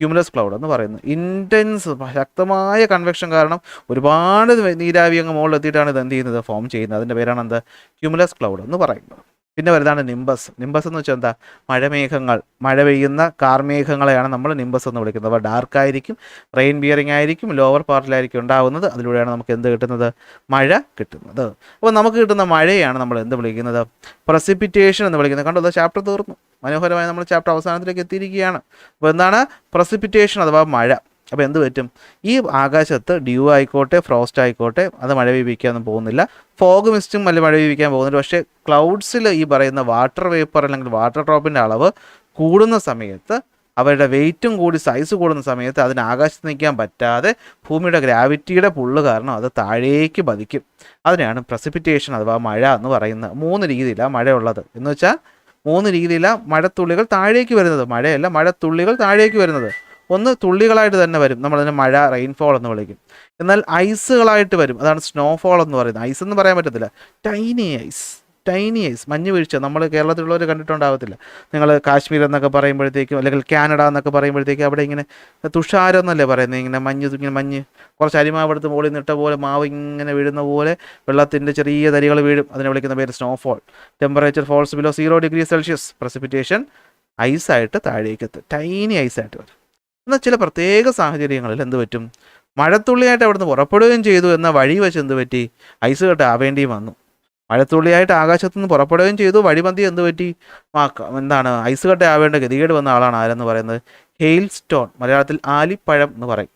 A: ക്യുമുലസ് ക്ലൗഡ് എന്ന് പറയുന്നത്. ഇൻറ്റൻസ് ശക്തമായ കൺവെക്ഷൻ കാരണം ഒരുപാട് നീരാവി അങ്ങ് മുകളിലെത്തിയിട്ടാണ് ഇത് എന്ത് ചെയ്യുന്നത്? ഫോം ചെയ്യുന്നത്. അതിൻ്റെ പേരാണ് എന്ത്? ക്യുമുലസ് ക്ലൗഡ് എന്ന് പറയുന്നത്. പിന്നെ വരുന്നതാണ് നിംബസ്. നിംബസ് എന്ന് വെച്ചാൽ എന്താ? മഴമേഘങ്ങൾ, മഴ പെയ്യുന്ന കാർമേഘങ്ങളെയാണ് നമ്മൾ നിംബസ് എന്ന് വിളിക്കുന്നത്. അപ്പോൾ ഡാർക്ക് ആയിരിക്കും, റെയിൻ ബിയറിംഗ് ആയിരിക്കും, ലോവർ പാർട്ടിലായിരിക്കും ഉണ്ടാകുന്നത്. അതിലൂടെയാണ് നമുക്ക് എന്ത് കിട്ടുന്നത്? മഴ കിട്ടുന്നത്. അപ്പോൾ നമുക്ക് കിട്ടുന്ന മഴയാണ് നമ്മൾ എന്ത് വിളിക്കുന്നത്? പ്രസിപ്പിറ്റേഷൻ എന്ന് വിളിക്കുന്നത്. കണ്ടോ, അത് ചാപ്റ്റർ തീർന്നു. മനോഹരമായി നമ്മൾ ചാപ്റ്റർ അവസാനത്തിലേക്ക് എത്തിയിരിക്കുകയാണ്. അപ്പോൾ എന്താണ് പ്രസിപ്പിറ്റേഷൻ അഥവാ മഴ? അപ്പോൾ എന്ത് പറ്റും? ഈ ആകാശത്ത് ഡ്യൂ ആയിക്കോട്ടെ, ഫ്രോസ്റ്റ് ആയിക്കോട്ടെ, അത് മഴ പെയ്യിക്കാനൊന്നും പോകുന്നില്ല. ഫോഗ് മിസ്റ്റും മഴ പെയ്യിക്കാൻ പോകുന്നില്ല. പക്ഷേ ക്ലൗഡ്സിൽ ഈ പറയുന്ന വാട്ടർ വേപ്പർ അല്ലെങ്കിൽ വാട്ടർ ഡ്രോപ്പിൻ്റെ അളവ് കൂടുന്ന സമയത്ത്, അവരുടെ വെയിറ്റും കൂടി സൈസ് കൂടുന്ന സമയത്ത് അതിന് ആകാശത്ത് നിൽക്കാൻ പറ്റാതെ ഭൂമിയുടെ ഗ്രാവിറ്റിയുടെ പുള്ള് കാരണം അത് താഴേക്ക് പതിക്കും. അതിനെയാണ് പ്രസിപ്പിറ്റേഷൻ അഥവാ മഴ എന്ന് പറയുന്നത്. 3 രീതിയിലാണ് മഴയുള്ളത്. എന്ന് വെച്ചാൽ 3 രീതിയിലാണ് മഴത്തുള്ളികൾ താഴേക്ക് വരുന്നത്. മഴയല്ല, മഴത്തുള്ളികൾ താഴേക്ക് വരുന്നത്. ഒന്ന് തുള്ളികളായിട്ട് തന്നെ വരും, നമ്മളതിനെ മഴ, റെയിൻഫോൾ എന്ന് വിളിക്കും. എന്നാൽ ഐസുകളായിട്ട് വരും, അതാണ് സ്നോഫോൾ എന്ന് പറയുന്നത്. ഐസ് എന്ന് പറയാൻ പറ്റത്തില്ല, ടൈനി ഐസ്, മഞ്ഞ് വീഴ്ച. നമ്മൾ കേരളത്തിലുള്ളവർ കണ്ടിട്ടുണ്ടാകത്തില്ല. നിങ്ങൾ കാശ്മീർ എന്നൊക്കെ പറയുമ്പോഴത്തേക്കും അല്ലെങ്കിൽ കാനഡ എന്നൊക്കെ പറയുമ്പോഴത്തേക്കും അവിടെ ഇങ്ങനെ തുഷാരം എന്നല്ലേ പറയുന്നത്. ഇങ്ങനെ മഞ്ഞ് കുറച്ച് അരിമാവ് എടുത്ത് മുകളിൽ നിട്ട പോലെ മാവ് ഇങ്ങനെ വീഴുന്ന പോലെ വെള്ളത്തിൻ്റെ ചെറിയ തരികൾ വീഴും. അതിനെ വിളിക്കുന്ന പേര് snowfall. Temperature falls below 0 degree Celsius. Precipitation ഐസായിട്ട് താഴേക്ക് എത്തും, ടൈനി ഐസായിട്ട് വരും. എന്നാൽ ചില പ്രത്യേക സാഹചര്യങ്ങളിൽ എന്ത് പറ്റും? മഴത്തുള്ളിയായിട്ട് അവിടുന്ന് പുറപ്പെടുകയും ചെയ്തു, എന്നാൽ വഴി വെച്ച് എന്ത് പറ്റി? ഐസ് കെട്ട് ആവേണ്ടിയും വന്നു. മഴത്തുള്ളിയായിട്ട് ആകാശത്തു നിന്ന് പുറപ്പെടുകയും ചെയ്തു, വഴിമന്തി എന്ത് പറ്റി? എന്താണ്? ഐസ് കെട്ട് ആവേണ്ട ഗതികേട് വന്ന ആളാണ് ആരെന്ന് പറയുന്നത്? ഹെയിൽ സ്റ്റോൺ, മലയാളത്തിൽ ആലിപ്പഴം എന്ന് പറയും.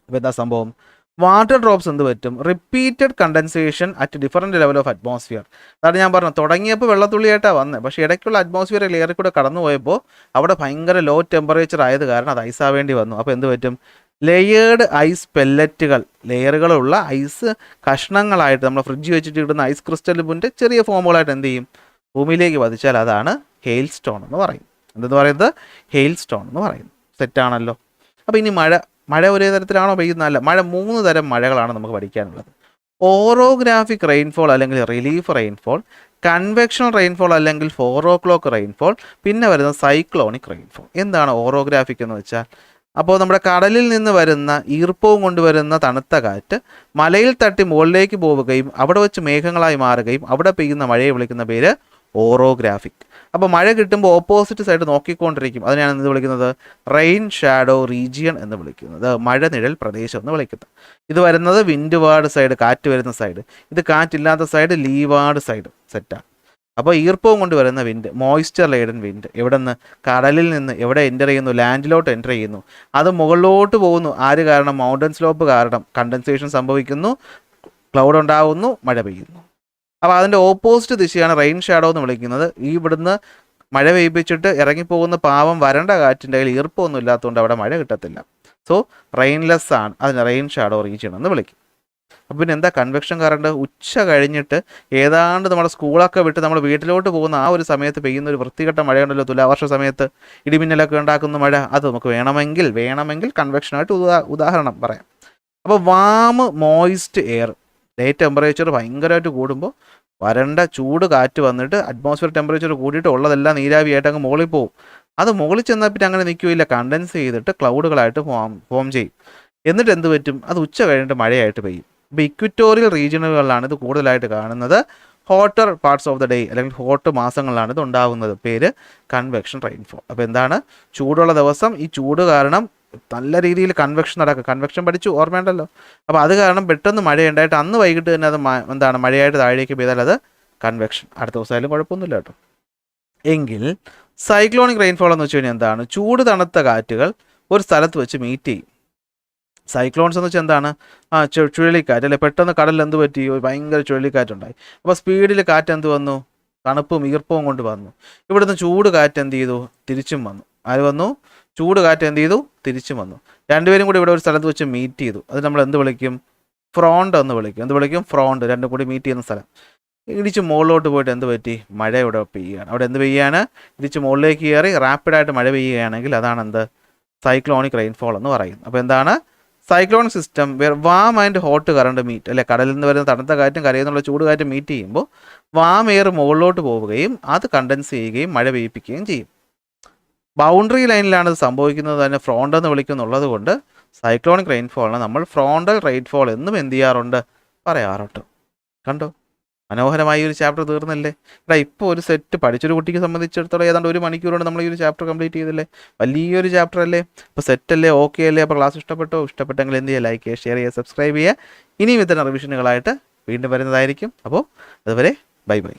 A: അപ്പോൾ എന്താ സംഭവം? വാട്ടർ ഡ്രോപ്സ് എന്ത് പറ്റും? Repeated condensation at different level of atmosphere. അതാണ് ഞാൻ പറഞ്ഞത്, തുടങ്ങിയപ്പോൾ വെള്ളത്തുള്ളിയായിട്ടാണ് വന്നത്. പക്ഷേ ഇടയ്ക്കുള്ള അറ്റ്മോസ്ഫിയർ ലെയറിൽ കൂടെ കടന്നു പോയപ്പോൾ അവിടെ ഭയങ്കര ലോ ടെമ്പറേച്ചർ ആയത് കാരണം അത് ഐസാവേണ്ടി വന്നു. അപ്പോൾ എന്ത് പറ്റും? ലെയേർഡ് ഐസ് പെല്ലറ്റുകൾ, ലെയറുകളുള്ള ഐസ് കഷ്ണങ്ങളായിട്ട് നമ്മൾ ഫ്രിഡ്ജ് വെച്ചിട്ട് കിട്ടുന്ന ഐസ് ക്രിസ്റ്റലിൻ്റെ ചെറിയ ഫോമുകളായിട്ട് എന്ത് ചെയ്യും? ഭൂമിയിലേക്ക് പതിച്ചാൽ അതാണ് ഹെയിൽ സ്റ്റോൺ എന്ന് പറയും. എന്തെന്ന് പറയുന്നത്? ഹെയിൽ സ്റ്റോൺ എന്ന് പറയും. സെറ്റാണല്ലോ. അപ്പോൾ ഇനി മഴ ഒരേ തരത്തിലാണോ പെയ്യുന്നതല്ല. മഴ 3 തരം മഴകളാണ് നമുക്ക് പഠിക്കാനുള്ളത്. ഓറോഗ്രാഫിക് റെയിൻഫോൾ അല്ലെങ്കിൽ റിലീഫ് റെയിൻഫോൾ, കൺവെക്ഷണൽ റെയിൻഫോൾ അല്ലെങ്കിൽ 4 o'clock റെയിൻഫോൾ, പിന്നെ വരുന്നത് സൈക്ലോണിക് റെയിൻഫോൾ. എന്താണ് ഓറോഗ്രാഫിക് എന്ന് വെച്ചാൽ? അപ്പോൾ നമ്മുടെ കടലിൽ നിന്ന് വരുന്ന ഈർപ്പവും കൊണ്ടുവരുന്ന തണുത്ത കാറ്റ് മലയിൽ തട്ടി മുകളിലേക്ക് പോവുകയും അവിടെ വെച്ച് മേഘങ്ങളായി മാറുകയും അവിടെ പെയ്യുന്ന മഴയെ വിളിക്കുന്ന പേര് ഓറോഗ്രാഫിക്. അപ്പോൾ മഴ കിട്ടുമ്പോൾ ഓപ്പോസിറ്റ് സൈഡ് നോക്കിക്കൊണ്ടിരിക്കും. അതിനെയാണ് എന്ത് വിളിക്കുന്നത്? റെയിൻ ഷാഡോ റീജിയൻ എന്ന് വിളിക്കുന്നത്, മഴ നിഴൽ പ്രദേശം എന്ന് വിളിക്കുന്നത്. ഇത് വരുന്നത് വിൻഡ് വാർഡ് സൈഡ്, കാറ്റ് വരുന്ന സൈഡ്. ഇത് കാറ്റില്ലാത്ത സൈഡ് ലീവാർഡ് സൈഡ്. സെറ്റാണ്. അപ്പോൾ ഈർപ്പവും കൊണ്ട് വരുന്ന വിൻഡ്, മോയ്സ്ചർ ലേഡൻ വിൻഡ്, എവിടെ നിന്ന്? കടലിൽ നിന്ന് എവിടെ എൻ്റർ ചെയ്യുന്നു? ലാൻഡിലോട്ട് എൻ്റർ ചെയ്യുന്നു. അത് മുകളിലോട്ട് പോകുന്നു. ആര് കാരണം? മൗണ്ടൻ സ്ലോപ്പ് കാരണം കണ്ടൻസേഷൻ സംഭവിക്കുന്നു, ക്ലൗഡ് ഉണ്ടാകുന്നു, മഴ പെയ്യുന്നു. അപ്പോൾ അതിൻ്റെ ഓപ്പോസിറ്റ് ദിശയാണ് റെയിൻ ഷാഡോ എന്ന് വിളിക്കുന്നത്. ഈ ഇവിടുന്ന് മഴ പെയ്യിപ്പിച്ചിട്ട് ഇറങ്ങിപ്പോകുന്ന പാവം വരണ്ട കാറ്റിൻ്റെ കയ്യിൽ ഈർപ്പമൊന്നും ഇല്ലാത്തതുകൊണ്ട് അവിടെ മഴ കിട്ടത്തില്ല. സോ റെയിൻലെസ് ആണ്, അതിന് റെയിൻ ഷാഡോ റീജിയൻ എന്ന് വിളിക്കും. അപ്പം പിന്നെ എന്താ കൺവെക്ഷൻ കറണ്ട്? ഉച്ച കഴിഞ്ഞിട്ട് ഏതാണ്ട് നമ്മുടെ സ്കൂളൊക്കെ വിട്ട് നമ്മൾ വീട്ടിലോട്ട് പോകുന്ന ആ ഒരു സമയത്ത് പെയ്യുന്ന ഒരു വൃത്തികെട്ട മഴയുണ്ടല്ലോ, തുലാവർഷ സമയത്ത് ഇടിമിന്നലൊക്കെ ഉണ്ടാക്കുന്ന മഴ, അത് നമുക്ക് വേണമെങ്കിൽ കൺവെക്ഷനായിട്ട് ഉദാഹരണം പറയാം. അപ്പോൾ warm moist air, day temperature ഭയങ്കരമായിട്ട് കൂടുമ്പോൾ വരണ്ട ചൂട് കാറ്റ് വന്നിട്ട് അറ്റ്മോസ്ഫിയർ ടെമ്പറേച്ചർ കൂടിയിട്ട് ഉള്ളതെല്ലാം നീരാവിയായിട്ട് അങ്ങ് മുകളിൽ പോകും. അത് മുകളിൽ ചെന്നാൽ പിന്നെ അങ്ങനെ നിൽക്കില്ല, കണ്ടൻസ് ചെയ്തിട്ട് ക്ലൗഡുകളായിട്ട് ഫോം ചെയ്യും. എന്നിട്ട് എന്ത് പറ്റും? അത് ഉച്ച കഴിഞ്ഞിട്ട് മഴയായിട്ട് പെയ്യും. ഇപ്പോൾ ഇക്വിറ്റോറിയൽ റീജിയനുകളിലാണ് ഇത് കൂടുതലായിട്ട് കാണുന്നത്. Hotter parts of the day അല്ലെങ്കിൽ ഹോട്ട് മാസങ്ങളിലാണ് ഇത് ഉണ്ടാകുന്നത്. പേര് കൺവെക്ഷൻ റെയിൻഫോൾ. അപ്പോൾ എന്താണ്? ചൂടുള്ള ദിവസം ഈ ചൂട് കാരണം നല്ല രീതിയിൽ കൺവെക്ഷൻ നടക്കുക. കൺവെക്ഷൻ പഠിച്ചു ഓർമ്മയുണ്ടല്ലോ. അപ്പോൾ അത് കാരണം പെട്ടെന്ന് മഴയുണ്ടായിട്ട് അന്ന് വൈകിട്ട് തന്നെ അത് എന്താണ് മഴയായിട്ട് താഴേക്ക് പെയ്താൽ അത് കൺവെക്ഷൻ. അടുത്ത ദിവസമായാലും കുഴപ്പമൊന്നുമില്ല കേട്ടോ. എങ്കിൽ സൈക്ലോണിക് റെയിൻഫോൾ എന്ന് വെച്ച് കഴിഞ്ഞാൽ എന്താണ്? ചൂട് തണുത്ത കാറ്റുകൾ ഒരു സ്ഥലത്ത് വെച്ച് മീറ്റ് ചെയ്യും. സൈക്ലോൺസ് എന്ന് വെച്ചാൽ എന്താണ്? ചുഴലിക്കാറ്റ് അല്ലെ. പെട്ടെന്ന് കടലിൽ എന്ത് പറ്റി? ഭയങ്കര ചുഴലിക്കാറ്റുണ്ടായി. അപ്പോൾ സ്പീഡിൽ കാറ്റ് എന്ത് വന്നു? തണുപ്പും ഈർപ്പവും കൊണ്ട് വന്നു. ഇവിടുന്ന് ചൂട് കാറ്റ് എന്ത് ചെയ്തു? തിരിച്ചും വന്നു. ആര് വന്നു? ചൂട് കാറ്റ് എന്ത് ചെയ്തു? തിരിച്ചും വന്നു. രണ്ടുപേരും കൂടി ഇവിടെ ഒരു സ്ഥലത്ത് വെച്ച് മീറ്റ് ചെയ്തു. അത് നമ്മൾ എന്ത് വിളിക്കും? ഫ്രോണ്ട് എന്ന് വിളിക്കും. എന്ത് വിളിക്കും? ഫ്രോണ്ട്. രണ്ടും കൂടി മീറ്റ് ചെയ്യുന്ന സ്ഥലം. ഇടിച്ച് മുകളിലോട്ട് പോയിട്ട് എന്ത് പറ്റി? മഴ ഇവിടെ പെയ്യുകയാണ്. അവിടെ എന്ത് പെയ്യാണ്? ഇടിച്ച് മുകളിലേക്ക് കയറി റാപ്പിഡായിട്ട് മഴ പെയ്യുകയാണെങ്കിൽ അതാണ് എന്ത്? സൈക്ലോണിക് റെയിൻഫോൾ എന്ന് പറയും. അപ്പോൾ എന്താണ്? Cyclonic system where warm and hot current meet, അല്ലെ കടലിൽ നിന്ന് വരുന്ന തണുത്ത കാറ്റും കരയിൽ നിന്നുള്ള ചൂട് കാറ്റും മീറ്റ് ചെയ്യുമ്പോൾ വാം എയർ മുകളിലോട്ട് പോവുകയും അത് കണ്ടൻസ് ചെയ്യുകയും മഴ പെയ്യിപ്പിക്കുകയും ചെയ്യും. ബൗണ്ടറി ലൈനിലാണ് ഇത് സംഭവിക്കുന്നത് തന്നെ ഫ്രോണ്ട് എന്ന് വിളിക്കുന്നുള്ളത് കൊണ്ട് സൈക്ലോണിക് റെയിൻഫോളിനെ നമ്മൾ ഫ്രോണ്ടൽ റെയിൻഫോൾ എന്നും എന്ത് ചെയ്യാറുണ്ട്? പറയാറുണ്ട്. കണ്ടോ, മനോഹരമായി ഒരു ചാപ്റ്റർ തീർന്നില്ലേ? ഇവിടെ ഇപ്പോൾ ഒരു സെറ്റ് പഠിച്ചൊരു കുട്ടിക്ക് സംബന്ധിച്ചിടത്തോളം ഏതാണ്ട് 1 മണിക്കൂർ കൊണ്ട് നമ്മൾ ഈ ഒരു ചാപ്റ്റർ കംപ്ലീറ്റ് ചെയ്തില്ലേ? വലിയൊരു ചാപ്റ്റർ അല്ലേ? അപ്പോൾ സെറ്റല്ലേ? ഓക്കെ അല്ലേ? അപ്പോൾ ക്ലാസ് ഇഷ്ടപ്പെട്ടെങ്കിൽ എന്ത് ചെയ്യുക? ലൈക്ക് ചെയ്യുക, ഷെയർ ചെയ്യുക, സബ്സ്ക്രൈബ് ചെയ്യുക. ഇനിയും ഇത്തരം റിവിഷനുകളായിട്ട് വീണ്ടും വരുന്നതായിരിക്കും. അപ്പോൾ അതുവരെ ബൈ ബൈ.